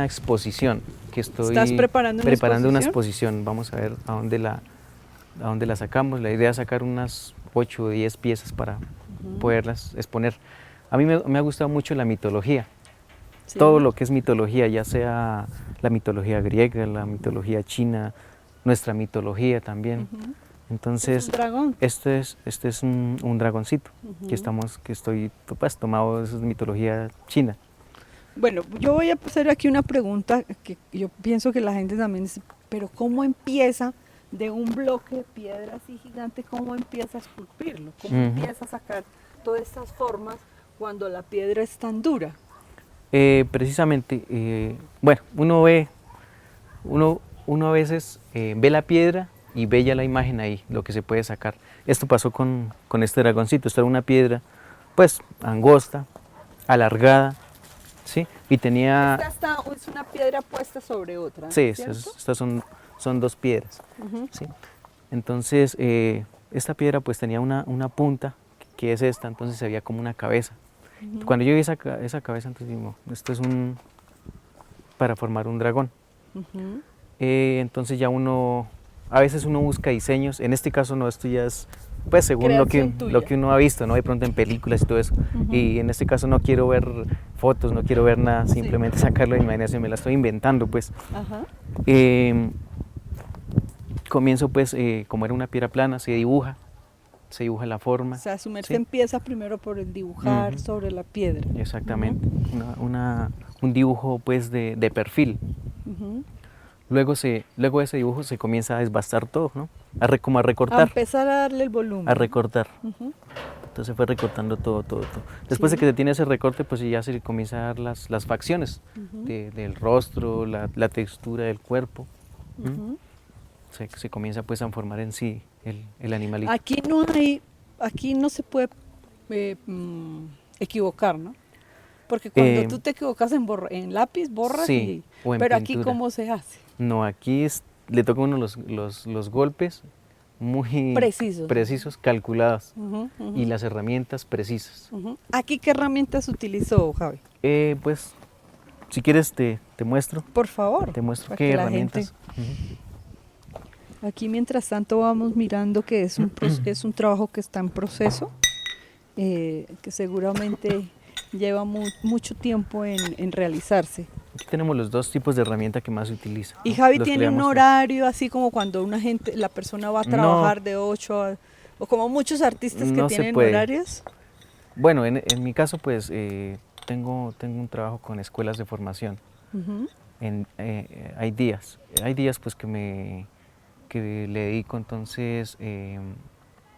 Speaker 2: exposición que estoy
Speaker 1: ¿Estás preparando
Speaker 2: una
Speaker 1: exposición?
Speaker 2: exposición. Vamos a ver a dónde la sacamos. La idea es sacar unas 8 o 10 piezas para poderlas exponer. A mí me ha gustado mucho la mitología.
Speaker 1: Sí.
Speaker 2: Todo lo que es mitología, ya sea la mitología griega, la mitología china, nuestra mitología también. Entonces,
Speaker 1: ¿Es un dragón?
Speaker 2: este es un dragoncito que estoy pues, tomado de esa mitología china.
Speaker 1: Bueno, yo voy a hacer aquí una pregunta que yo pienso que la gente también dice, pero ¿cómo empieza de un bloque de piedra así gigante, cómo empieza a esculpirlo? ¿Cómo empieza a sacar todas estas formas cuando la piedra es tan dura?
Speaker 2: Precisamente, bueno, uno a veces ve la piedra y ve ya la imagen ahí, lo que se puede sacar. Esto pasó con este dragoncito. Esta era una piedra, pues, angosta, alargada, ¿sí? Y tenía...
Speaker 1: Esta es una piedra puesta sobre otra,
Speaker 2: Sí,
Speaker 1: ¿cierto?
Speaker 2: estas son dos piedras, ¿sí? Entonces, esta piedra pues tenía una punta, que es esta, entonces se veía como una cabeza. Cuando yo vi esa cabeza, entonces digo, esto es para formar un dragón. Entonces ya a veces uno busca diseños, en este caso no, esto ya es pues según lo que uno ha visto, ¿no? De pronto en películas y todo eso. Y en este caso no quiero ver fotos, no quiero ver nada, simplemente sacarlo de mi imaginación, me la estoy inventando pues. Comienzo pues, como era una piedra plana, se dibuja la forma.
Speaker 1: O sea, su merced empieza primero por el dibujar sobre la piedra.
Speaker 2: Exactamente, un dibujo pues de perfil. Luego de ese dibujo se comienza a desbastar todo, ¿no? Como a recortar.
Speaker 1: A empezar a darle el volumen.
Speaker 2: A recortar. Entonces se fue recortando todo. Después de que se tiene ese recorte, pues ya se comienza a dar las facciones del rostro, la textura del cuerpo. Se comienza pues a formar en sí el animalito.
Speaker 1: Aquí no se puede equivocar, ¿no? Porque cuando tú te equivocas en lápiz, borras,
Speaker 2: sí, o en
Speaker 1: pero
Speaker 2: pintura.
Speaker 1: aquí ¿cómo se hace?
Speaker 2: No, aquí le toca a uno los golpes muy precisos, calculados, y las herramientas precisas.
Speaker 1: ¿Aquí qué herramientas utilizó, Javi?
Speaker 2: Pues, si quieres te muestro.
Speaker 1: Por favor.
Speaker 2: Te muestro qué herramientas.
Speaker 1: Aquí mientras tanto vamos mirando que es un trabajo que está en proceso, que seguramente lleva mucho tiempo en realizarse.
Speaker 2: Aquí tenemos los dos tipos de herramienta que más se utiliza.
Speaker 1: ¿Y Javi tiene un horario así como cuando la persona va a trabajar de 8 a... o como muchos artistas que tienen horarios?
Speaker 2: Bueno, en mi caso pues tengo un trabajo con escuelas de formación. Hay días pues que le dedico, entonces,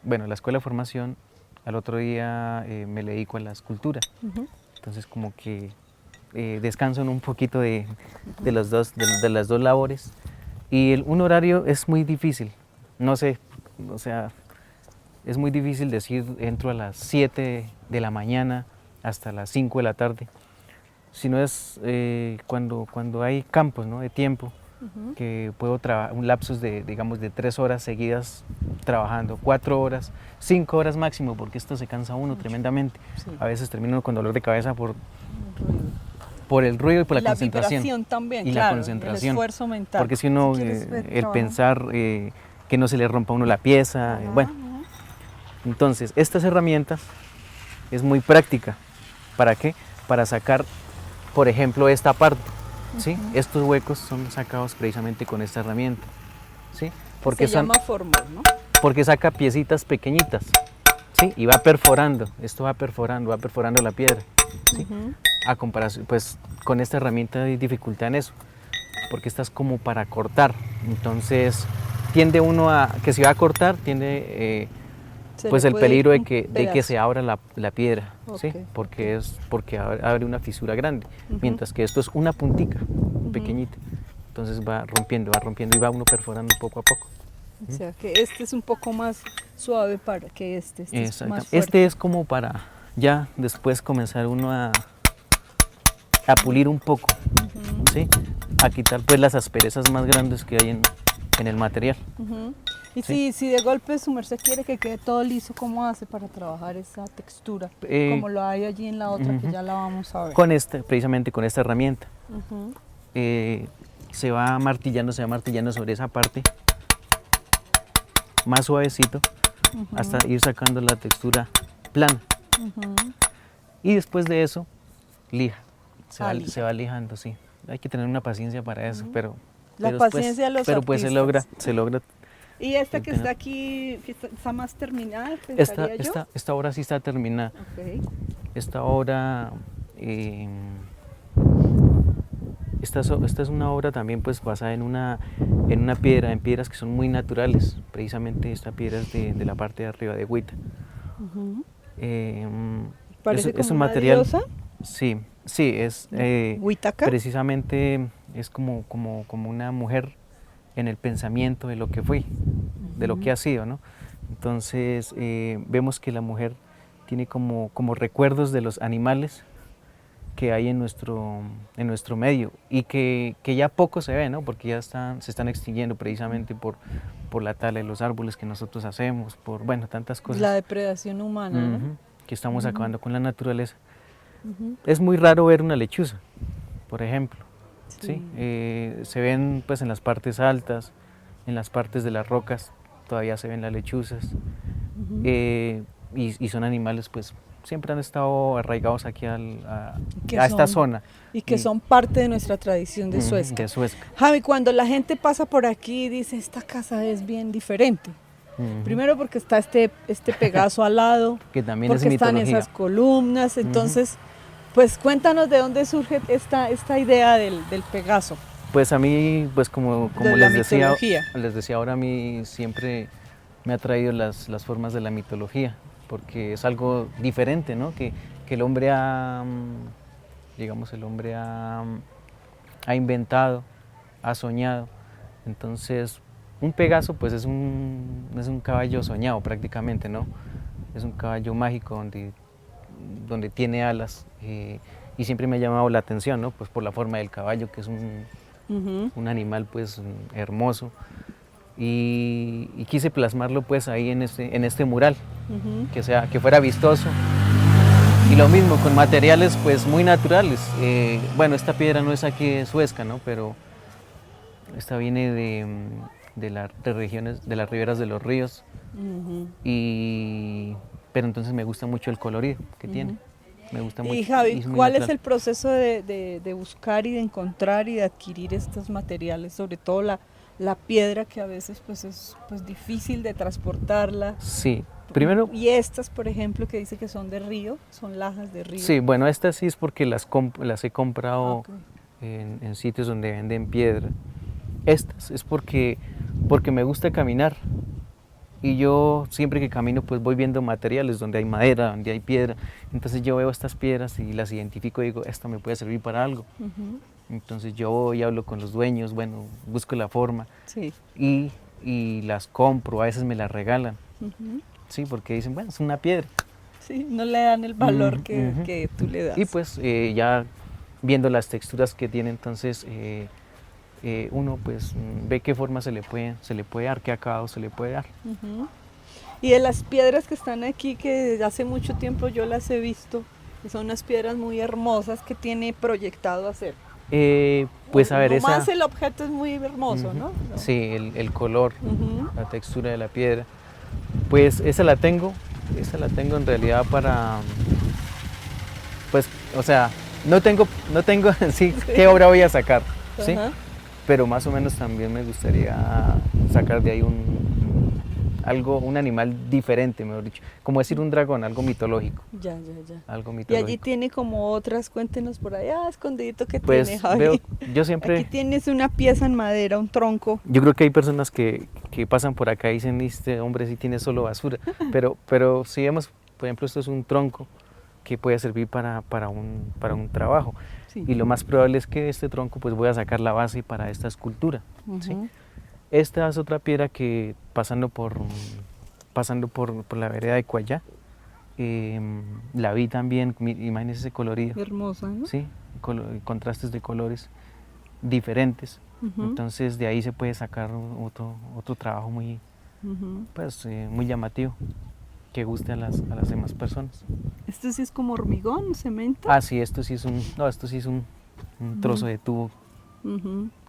Speaker 2: bueno, la escuela de formación, al otro día me le dedico a la escultura. Entonces como que descanso un poquito de las dos labores. Y un horario es muy difícil, no sé, o sea, es muy difícil decir entro a las 7 de la mañana hasta las 5 de la tarde. Si no es cuando hay campos, ¿no?, de tiempo, que puedo trabajar un lapsus de, digamos, de 3 horas seguidas trabajando, 4 horas, 5 horas máximo, porque esto se cansa uno tremendamente. A veces termino con dolor de cabeza por el ruido y por la concentración.
Speaker 1: La vibración también,
Speaker 2: y
Speaker 1: claro,
Speaker 2: la concentración.
Speaker 1: el esfuerzo mental.
Speaker 2: Porque si uno, el pensar que no se le rompa a uno la pieza, bueno. Entonces, estas herramientas es muy práctica. ¿Para qué? Para sacar, por ejemplo, esta parte. ¿Sí? Estos huecos son sacados precisamente con esta herramienta, ¿sí? Porque
Speaker 1: se llama formol, ¿no?
Speaker 2: Porque saca piecitas pequeñitas, ¿sí? Y va perforando, esto va perforando la piedra, ¿sí? A comparación, pues con esta herramienta hay dificultad en eso, porque esta es como para cortar, entonces tiende uno a, que si va a cortar, tiende pues el peligro de que se abra la piedra, ¿sí? Porque abre una fisura grande, mientras que esto es una puntica pequeñita, entonces va rompiendo y va uno perforando poco a poco.
Speaker 1: O sea que este es un poco más suave para que este es más fuerte.
Speaker 2: Este es como para ya después comenzar uno a pulir un poco, ¿sí? A quitar pues las asperezas más grandes que hay en el material.
Speaker 1: Y
Speaker 2: ¿sí?
Speaker 1: si de golpe su merced quiere que quede todo liso, ¿cómo hace para trabajar esa textura? Como lo hay allí en la otra que ya la vamos a ver.
Speaker 2: Precisamente con esta herramienta. Se va martillando sobre esa parte más suavecito hasta ir sacando la textura plana. Y después de eso, lija. Se va lijando, sí. Hay que tener una paciencia para eso, pero
Speaker 1: paciencia de los
Speaker 2: pero pues
Speaker 1: artistas.
Speaker 2: se logra.
Speaker 1: ¿Y esta que está aquí, que está más terminada,
Speaker 2: esta obra sí está terminada.
Speaker 1: Okay.
Speaker 2: Esta obra, esta es una obra también pues basada en una piedra, en piedras que son muy naturales. Precisamente esta piedra es de la parte de arriba de Huita.
Speaker 1: Parece como
Speaker 2: es un
Speaker 1: una
Speaker 2: material.
Speaker 1: diosa.
Speaker 2: Sí, es
Speaker 1: ¿Huitaca?
Speaker 2: precisamente es como una mujer en el pensamiento de lo que fue, de lo que ha sido, ¿no? Entonces vemos que la mujer tiene como recuerdos de los animales que hay en nuestro medio y que ya poco se ve, ¿no? Porque ya se están extinguiendo precisamente por la tala de los árboles que nosotros hacemos, por tantas cosas.
Speaker 1: La depredación humana, ¿no?
Speaker 2: Que estamos acabando con la naturaleza. Es muy raro ver una lechuza, por ejemplo. ¿sí? Se ven pues en las partes altas, en las partes de las rocas, todavía se ven las lechuzas. Y son animales pues siempre han estado arraigados aquí a esta zona.
Speaker 1: Y que son parte de nuestra tradición de Suezca.
Speaker 2: De Suezca.
Speaker 1: Javi, cuando la gente pasa por aquí y dice, esta casa es bien diferente. Primero porque está este Pegaso al lado,
Speaker 2: que también
Speaker 1: porque
Speaker 2: es
Speaker 1: están esas columnas, entonces, pues cuéntanos de dónde surge esta idea del Pegaso.
Speaker 2: Pues a mí, pues como les decía ahora, a mí siempre me ha traído las formas de la mitología, porque es algo diferente, ¿no? Que el hombre ha inventado, ha soñado. Entonces, un Pegaso pues es un caballo soñado prácticamente, ¿no? Es un caballo mágico donde tiene alas y siempre me ha llamado la atención, ¿no? Pues por la forma del caballo, que es un animal pues hermoso. Y quise plasmarlo pues ahí en este mural, que fuera vistoso. Y lo mismo, con materiales pues muy naturales. Esta piedra no es aquí de Suezca, ¿no? Pero esta viene de las regiones, de las riberas de los ríos. Pero entonces me gusta mucho el colorido que tiene. Me gusta mucho.
Speaker 1: Y Javi, ¿cuál es el proceso de buscar y de encontrar y de adquirir estos materiales? Sobre todo la piedra, que a veces pues es difícil de transportarla.
Speaker 2: Sí, primero...
Speaker 1: Y estas, por ejemplo, que dice que son de río, son lajas de río.
Speaker 2: Sí, estas sí es porque las he comprado en sitios donde venden piedra. Estas es porque me gusta caminar. Y yo siempre que camino pues voy viendo materiales donde hay madera, donde hay piedra. Entonces yo veo estas piedras y las identifico y digo, esta me puede servir para algo. Entonces yo voy y hablo con los dueños, busco la forma y las compro, a veces me las regalan. Sí, porque dicen, es una piedra.
Speaker 1: Sí, no le dan el valor que tú le das.
Speaker 2: Y pues ya viendo las texturas que tiene, entonces uno pues ve qué forma se le puede dar, qué acabado se le puede dar.
Speaker 1: Y de las piedras que están aquí, que desde hace mucho tiempo yo las he visto, que son unas piedras muy hermosas que tiene proyectado hacer.
Speaker 2: Pues a ver,
Speaker 1: más el objeto es muy hermoso, ¿no?
Speaker 2: Sí, el color, la textura de la piedra. Pues esa la tengo en realidad para, pues, o sea, no tengo en sí qué obra voy a sacar, ¿sí? Pero más o menos también me gustaría sacar de ahí un animal diferente, mejor dicho, como decir un dragón, algo mitológico.
Speaker 1: Ya.
Speaker 2: Algo mitológico.
Speaker 1: Y allí tiene como otras, cuéntenos por allá, escondidito que
Speaker 2: pues
Speaker 1: tiene, Javi.
Speaker 2: Yo siempre...
Speaker 1: Aquí tienes una pieza en madera, un tronco.
Speaker 2: Yo creo que hay personas que pasan por acá y dicen, este hombre sí tiene solo basura, pero si vemos, por ejemplo, esto es un tronco que puede servir para un trabajo. Sí. Y lo más probable es que de este tronco pues voy a sacar la base para esta escultura. ¿Sí? Esta es otra piedra que pasando por la vereda de Cuallá, la vi también, imagínense ese colorido,
Speaker 1: Hermosa, ¿no?
Speaker 2: ¿sí? Contrastes de colores diferentes. Entonces de ahí se puede sacar otro trabajo muy, pues, muy llamativo, que guste a las demás personas.
Speaker 1: Este sí es como hormigón, cemento.
Speaker 2: Ah, sí, esto sí es esto sí es un trozo de tubo.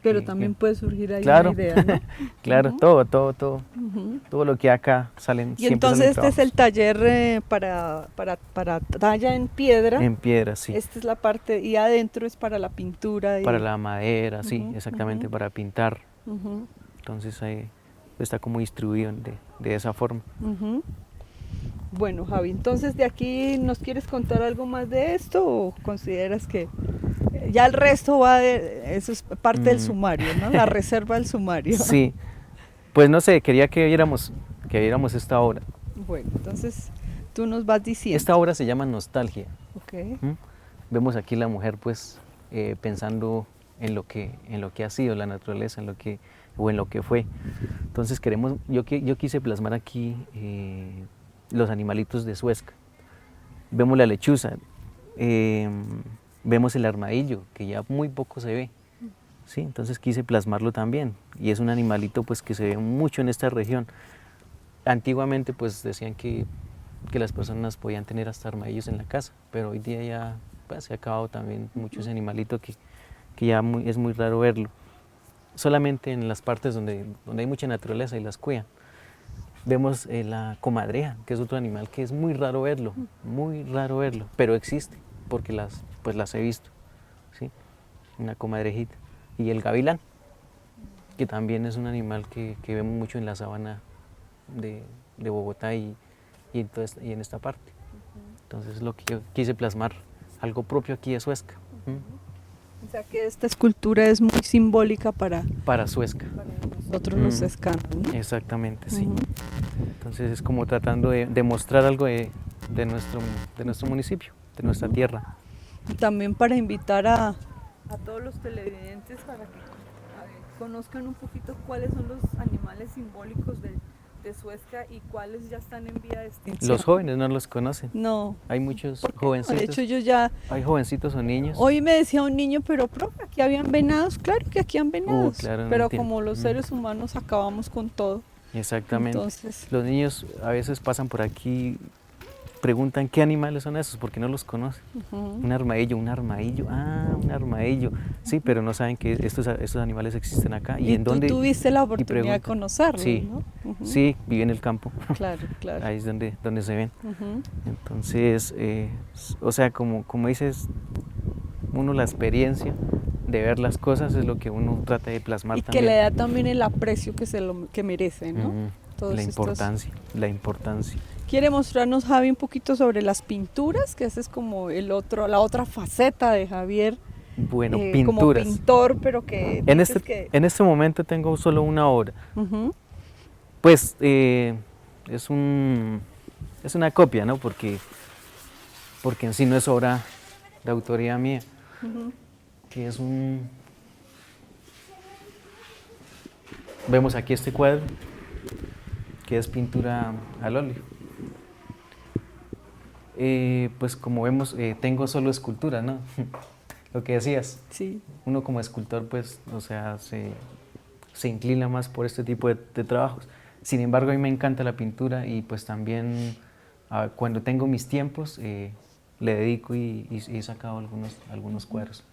Speaker 1: Pero
Speaker 2: que-
Speaker 1: también
Speaker 2: que-
Speaker 1: puede surgir ahí
Speaker 2: Claro,
Speaker 1: una idea, ¿no?
Speaker 2: claro, todo lo que acá salen,
Speaker 1: Y
Speaker 2: siempre
Speaker 1: entonces
Speaker 2: salen
Speaker 1: este es el
Speaker 2: trabajos
Speaker 1: taller para talla en piedra.
Speaker 2: en piedra, sí.
Speaker 1: Esta es la parte, y adentro es para la pintura.
Speaker 2: Para la madera, sí,
Speaker 1: Ujú,
Speaker 2: exactamente,
Speaker 1: ujú.
Speaker 2: para pintar.
Speaker 1: Ujú,
Speaker 2: Entonces ahí está como distribuido de esa forma.
Speaker 1: ujú. Bueno, Javi, entonces de aquí nos quieres contar algo más de esto o consideras que ya el resto eso es parte del
Speaker 2: Mm,
Speaker 1: sumario, ¿no? La reserva del sumario.
Speaker 2: Sí, pues no sé, quería que viéramos esta obra.
Speaker 1: Bueno, entonces tú nos vas diciendo.
Speaker 2: Esta obra se llama Nostalgia.
Speaker 1: Ok.
Speaker 2: ¿M? Vemos aquí la mujer pues pensando en lo que ha sido la naturaleza, o en lo que fue. Entonces yo quise plasmar aquí los animalitos de Suezca. Vemos la lechuza, eh, vemos el armadillo, que ya muy poco se ve. ¿Sí? Entonces quise plasmarlo también. Y es un animalito pues que se ve mucho en esta región. Antiguamente pues decían que las personas podían tener hasta armadillos en la casa, pero hoy día ya pues, se ha acabado también mucho ese animalito que ya es muy raro verlo. Solamente en las partes donde hay mucha naturaleza y las cuidan. Vemos la comadreja, que es otro animal que es muy raro verlo, pero existe, porque las he visto, ¿sí? Una comadrejita. Y el gavilán, que también es un animal que vemos mucho en la sabana de Bogotá y en esta parte. Entonces es lo que yo quise plasmar, algo propio aquí de Suezca.
Speaker 1: O sea que esta escultura es muy simbólica
Speaker 2: Para Suezca.
Speaker 1: nosotros los escanos, ¿no?
Speaker 2: Exactamente, sí.
Speaker 1: Ujú.
Speaker 2: Entonces es como tratando de mostrar algo de nuestro municipio, de nuestra tierra.
Speaker 1: Y también para invitar a todos los televidentes para que conozcan un poquito cuáles son los animales simbólicos de Suezca y cuáles ya están en vía de extinción.
Speaker 2: Los jóvenes no los conocen.
Speaker 1: No.
Speaker 2: Hay muchos
Speaker 1: ¿Por qué no?
Speaker 2: jovencitos.
Speaker 1: De hecho, yo ya.
Speaker 2: Hay jovencitos o niños.
Speaker 1: Hoy me decía un niño, pero profe, aquí habían venados. Claro que aquí han venados.
Speaker 2: Claro, no
Speaker 1: pero
Speaker 2: entiendo.
Speaker 1: como los seres humanos acabamos con todo.
Speaker 2: Exactamente.
Speaker 1: Entonces.
Speaker 2: Los niños a veces pasan por aquí, preguntan qué animales son esos porque no los conocen. Un armadillo, un armadillo. Sí, pero no saben que estos animales existen acá.
Speaker 1: Y
Speaker 2: en
Speaker 1: tú
Speaker 2: dónde,
Speaker 1: tuviste la
Speaker 2: y
Speaker 1: oportunidad de
Speaker 2: preguntan.
Speaker 1: conocerlos,
Speaker 2: Sí,
Speaker 1: ¿no?
Speaker 2: sí, viví en el campo.
Speaker 1: Claro, claro.
Speaker 2: Ahí es donde se ven.
Speaker 1: Ujú.
Speaker 2: Entonces, o sea, como dices, uno la experiencia de ver las cosas es lo que uno trata de plasmar
Speaker 1: Y
Speaker 2: también.
Speaker 1: que le da también el aprecio que merece, ¿no? Todos
Speaker 2: La
Speaker 1: estos-
Speaker 2: importancia.
Speaker 1: ¿Quiere mostrarnos, Javi, un poquito sobre las pinturas? Que ese es como la otra faceta de Javier.
Speaker 2: Bueno,
Speaker 1: Como
Speaker 2: pinturas.
Speaker 1: pintor, pero que
Speaker 2: En
Speaker 1: dices
Speaker 2: en este momento tengo solo una obra.
Speaker 1: Ujú.
Speaker 2: Pues es una copia, ¿no? Porque en sí no es obra de autoría mía, que es Vemos aquí este cuadro, que es pintura al óleo. Pues como vemos, tengo solo escultura, ¿no? Lo que decías,
Speaker 1: Sí.
Speaker 2: uno como escultor, pues, o sea, se inclina más por este tipo de trabajos. Sin embargo, a mí me encanta la pintura y pues también cuando tengo mis tiempos le dedico y he sacado algunos cuadros.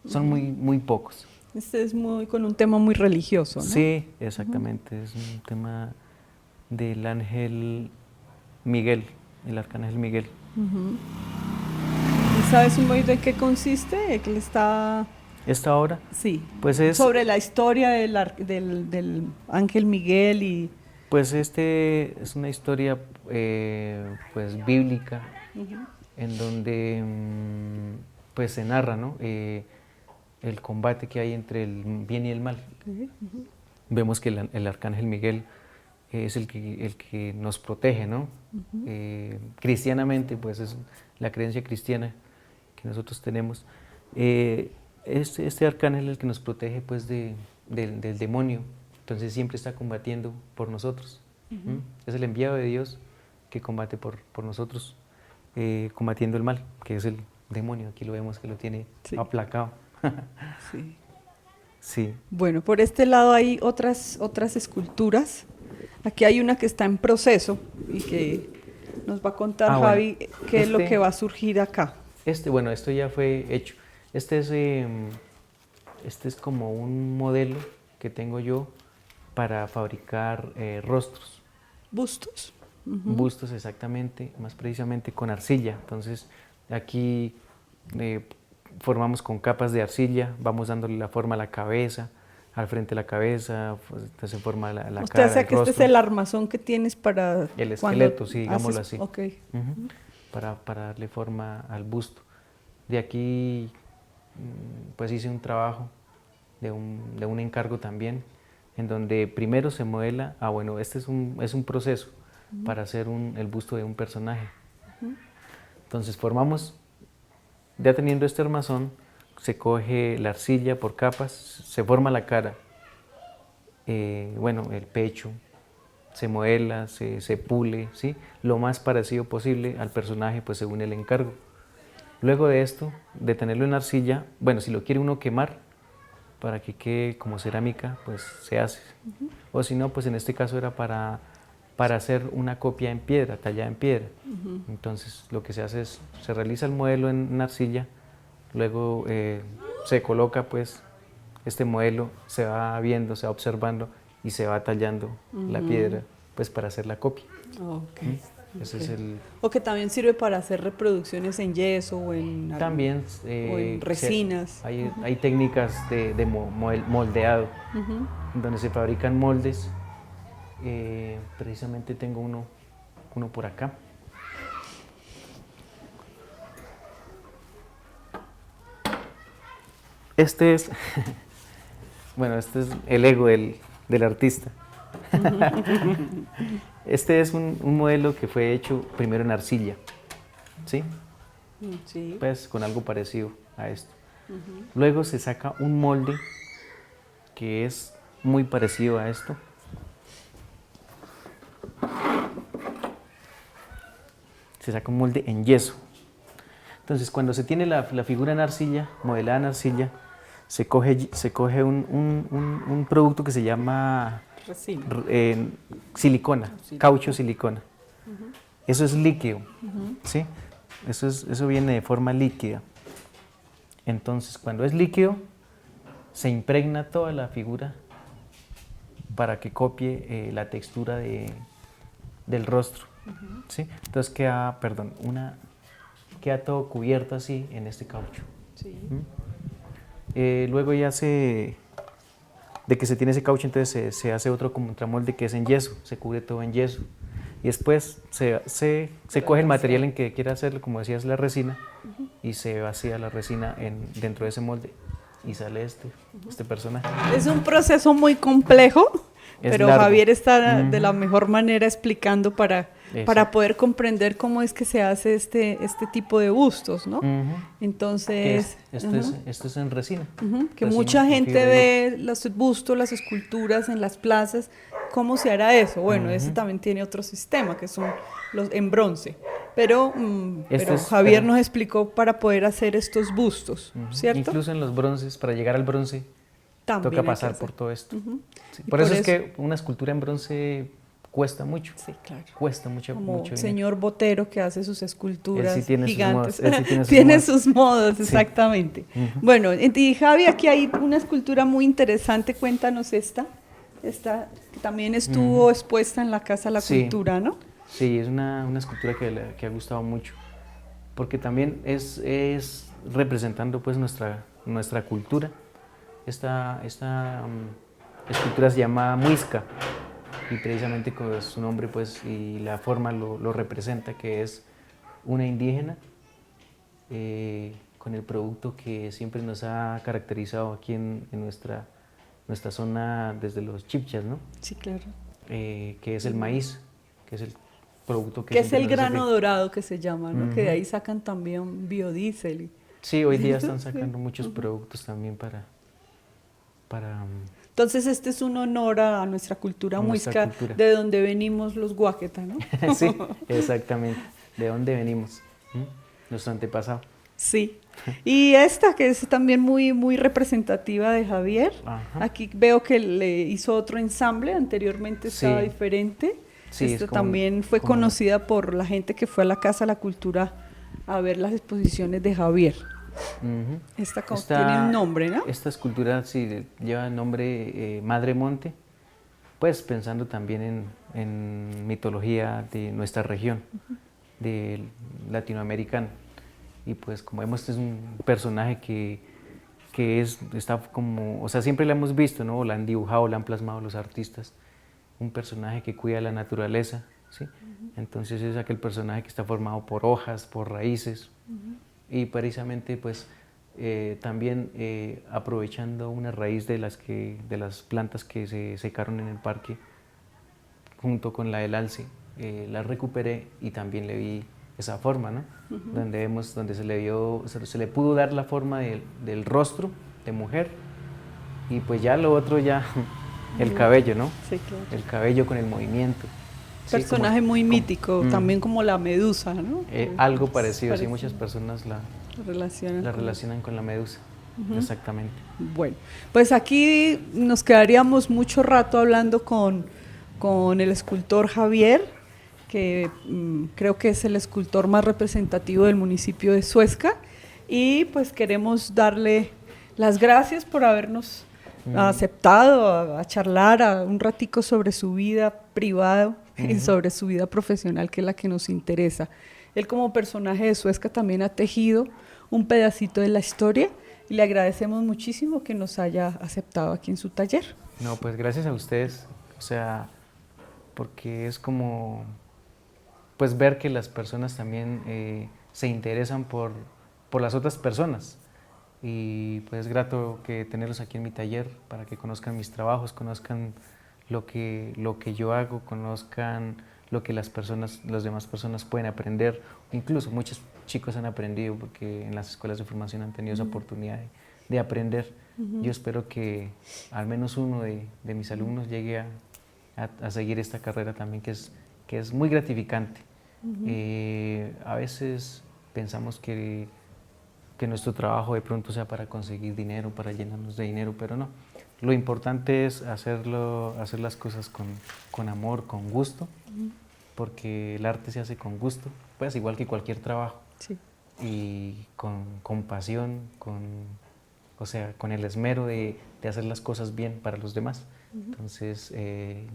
Speaker 2: Son muy pocos.
Speaker 1: Este es con un tema muy religioso, ¿no?
Speaker 2: Sí, exactamente. Es un tema del ángel Miguel, el arcángel Miguel.
Speaker 1: ¿Y sabes un poquito en qué consiste? Que le está...
Speaker 2: Esta obra,
Speaker 1: Sí.
Speaker 2: pues es...
Speaker 1: Sobre la historia del ángel Miguel y...
Speaker 2: Pues es una historia pues bíblica en donde pues se narra, ¿no? El combate que hay entre el bien y el mal. Vemos que el arcángel Miguel es el que nos protege, ¿no? Cristianamente, pues es la creencia cristiana que nosotros tenemos. Este arcángel es el que nos protege pues del demonio, Entonces siempre está combatiendo por nosotros. Es el enviado de Dios que combate por nosotros, combatiendo el mal, que es el demonio. Aquí lo vemos que lo tiene aplacado.
Speaker 1: Sí.
Speaker 2: Sí.
Speaker 1: Bueno, por este lado hay otras esculturas. Aquí hay una que está en proceso y que nos va a contar Javi qué es lo que va a surgir acá.
Speaker 2: Bueno, esto ya fue hecho. Este es como un modelo que tengo yo para fabricar rostros.
Speaker 1: ¿Bustos?
Speaker 2: Bustos, exactamente, más precisamente con arcilla. Entonces, aquí formamos con capas de arcilla, vamos dándole la forma a la cabeza, al frente de la cabeza, pues, entonces se forma la cara,
Speaker 1: Usted hace que
Speaker 2: rostro.
Speaker 1: este es el armazón que tienes para...
Speaker 2: El esqueleto, sí, digámoslo
Speaker 1: haces,
Speaker 2: así.
Speaker 1: Okay.
Speaker 2: Para darle forma al busto. De aquí, pues hice un trabajo de un encargo también, en donde primero se modela, bueno, este es un proceso para hacer el busto de un personaje. Entonces formamos, ya teniendo este armazón, se coge la arcilla por capas, se forma la cara, bueno, el pecho, se modela, se pule, ¿sí? Lo más parecido posible al personaje, pues según el encargo. Luego de esto, de tenerlo en arcilla, bueno, si lo quiere uno quemar, para que quede como cerámica, pues se hace. O si no, pues en este caso era para hacer una copia en piedra, tallada en piedra. Entonces lo que se hace es, se realiza el modelo en arcilla, luego se coloca pues este modelo, se va viendo, se va observando y se va tallando la piedra pues para hacer la copia. Ese es el...
Speaker 1: O que también sirve para hacer reproducciones en yeso o en,
Speaker 2: también,
Speaker 1: o en resinas.
Speaker 2: Hay técnicas de moldeado, donde se fabrican moldes. Precisamente tengo uno por acá. Este es, bueno, este es el ego del artista. Este es un modelo que fue hecho primero en arcilla, ¿sí?
Speaker 1: Sí.
Speaker 2: Pues con algo parecido a esto. Luego se saca un molde que es muy parecido a esto. Se saca un molde en yeso. Entonces, cuando se tiene la figura en arcilla, modelada en arcilla, se coge un producto que se llama silicona, caucho silicona. Eso es líquido, ¿sí? Eso viene de forma líquida. Entonces, cuando es líquido, se impregna toda la figura para que copie la textura del rostro, ¿sí? Entonces queda todo cubierto así en este caucho.
Speaker 1: Sí.
Speaker 2: Luego ya de que se tiene ese caucho, entonces se hace otro contramolde que es en yeso, se cubre todo en yeso. Y después se coge el material en que quiera hacerlo, como decías, la resina, y se vacía la resina dentro de ese molde y sale este personaje.
Speaker 1: Es un proceso muy complejo, pero
Speaker 2: largo.
Speaker 1: Javier está de la mejor manera explicando para poder comprender cómo es que se hace este tipo de bustos, ¿no? Entonces...
Speaker 2: Esto es en resina.
Speaker 1: Que
Speaker 2: Resina,
Speaker 1: mucha gente ve los bustos, las esculturas en las plazas. ¿Cómo se hará eso? Bueno, ese también tiene otro sistema, que son los en bronce. Pero Javier nos explicó para poder hacer estos bustos, ¿cierto?
Speaker 2: Incluso en los bronces, para llegar al bronce, también toca pasar por todo esto. Sí, por eso es que una escultura en bronce cuesta mucho.
Speaker 1: Sí, claro.
Speaker 2: Cuesta mucho
Speaker 1: Como
Speaker 2: dinero.
Speaker 1: Señor Botero, que hace sus esculturas gigantes.
Speaker 2: Sus modos. Él sí
Speaker 1: tiene sus modos,
Speaker 2: sí.
Speaker 1: Exactamente. Bueno, y Javi, aquí hay una escultura muy interesante. Cuéntanos esta que también estuvo expuesta en la Casa de la Cultura, ¿no?
Speaker 2: Sí, es una escultura que ha gustado mucho, porque también es representando pues nuestra cultura. Esta escultura se llama Muisca, y precisamente con su nombre pues, y la forma lo representa, que es una indígena con el producto que siempre nos ha caracterizado aquí en nuestra zona desde los chipchas, ¿no?
Speaker 1: Sí, claro.
Speaker 2: Que es el maíz, que es el producto
Speaker 1: que es el grano dorado que se llama, ¿no? Que de ahí sacan también biodiesel.
Speaker 2: Sí, hoy día están sacando muchos productos también para
Speaker 1: Entonces este es un honor a nuestra cultura
Speaker 2: A nuestra
Speaker 1: muisca,
Speaker 2: cultura.
Speaker 1: de donde venimos los Guáqueta, ¿no?
Speaker 2: Sí, exactamente. ¿De dónde venimos? Nuestro antepasado.
Speaker 1: Sí. Y esta que es también muy, muy representativa de Javier.
Speaker 2: Ajá.
Speaker 1: Aquí veo que le hizo otro ensamble, anteriormente estaba
Speaker 2: Sí.
Speaker 1: diferente.
Speaker 2: Sí,
Speaker 1: Esta
Speaker 2: es como
Speaker 1: también fue
Speaker 2: como-
Speaker 1: conocida por la gente que fue a la Casa de la Cultura a ver las exposiciones de Javier.
Speaker 2: Ujú.
Speaker 1: Esta tiene un nombre, ¿no?
Speaker 2: Esta escultura sí lleva el nombre Madre Monte, pues pensando también en mitología de nuestra región, de latinoamericana. Y pues como vemos, este es un personaje que está como, o sea, siempre la hemos visto, ¿no? La han dibujado, la han plasmado los artistas. Un personaje que cuida la naturaleza, ¿sí? Entonces es aquel personaje que está formado por hojas, por raíces, y precisamente pues también aprovechando una raíz de las plantas que se secaron en el parque, junto con la del alce, la recuperé y también le vi esa forma, ¿no? Donde se le pudo dar la forma del rostro de mujer, y pues ya lo otro ya el cabello, ¿no?
Speaker 1: Sí, claro.
Speaker 2: El cabello con el movimiento. Sí,
Speaker 1: Personaje muy mítico, también como la medusa, ¿no?
Speaker 2: Algo parecido, sí,
Speaker 1: Parecido.
Speaker 2: muchas personas la
Speaker 1: Relacionan.
Speaker 2: relacionan con la medusa. Exactamente.
Speaker 1: Bueno, pues aquí nos quedaríamos mucho rato hablando con el escultor Javier, que creo que es el escultor más representativo del municipio de Suezca, y pues queremos darle las gracias por habernos aceptado a charlar un ratico sobre su vida privada y sobre su vida profesional, que es la que nos interesa. Él como personaje de Suezca también ha tejido un pedacito de la historia, y le agradecemos muchísimo que nos haya aceptado aquí en su taller.
Speaker 2: No, pues gracias a ustedes, o sea, porque es como, pues ver que las personas también se interesan por las otras personas, y pues es grato que tenerlos aquí en mi taller para que conozcan mis trabajos, conozcan lo que yo hago, conozcan lo que las demás personas pueden aprender. Incluso muchos chicos han aprendido porque en las escuelas de formación han tenido esa oportunidad de aprender. Yo espero que al menos uno de mis alumnos llegue a seguir esta carrera también, que es muy gratificante. A veces pensamos que nuestro trabajo de pronto sea para conseguir dinero, para llenarnos de dinero, pero no. Lo importante es hacer las cosas con amor, con gusto, porque el arte se hace con gusto, pues igual que cualquier trabajo.
Speaker 1: Sí.
Speaker 2: Y con pasión, o sea, con el esmero de hacer las cosas bien para los demás. Entonces,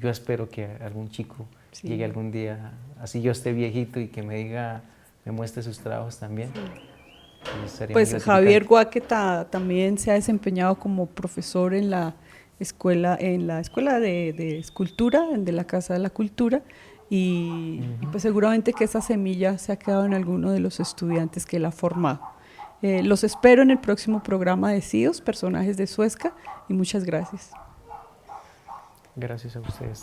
Speaker 2: yo espero que algún chico llegue algún día, así yo esté viejito, y que me muestre sus trabajos también.
Speaker 1: Pues Javier Guáqueta también se ha desempeñado como profesor en la escuela de escultura, de la Casa de la Cultura, y pues seguramente que esa semilla se ha quedado en alguno de los estudiantes que él ha formado. Los espero en el próximo programa de CIOS, Personajes de Suezca, y muchas gracias.
Speaker 2: Gracias a ustedes.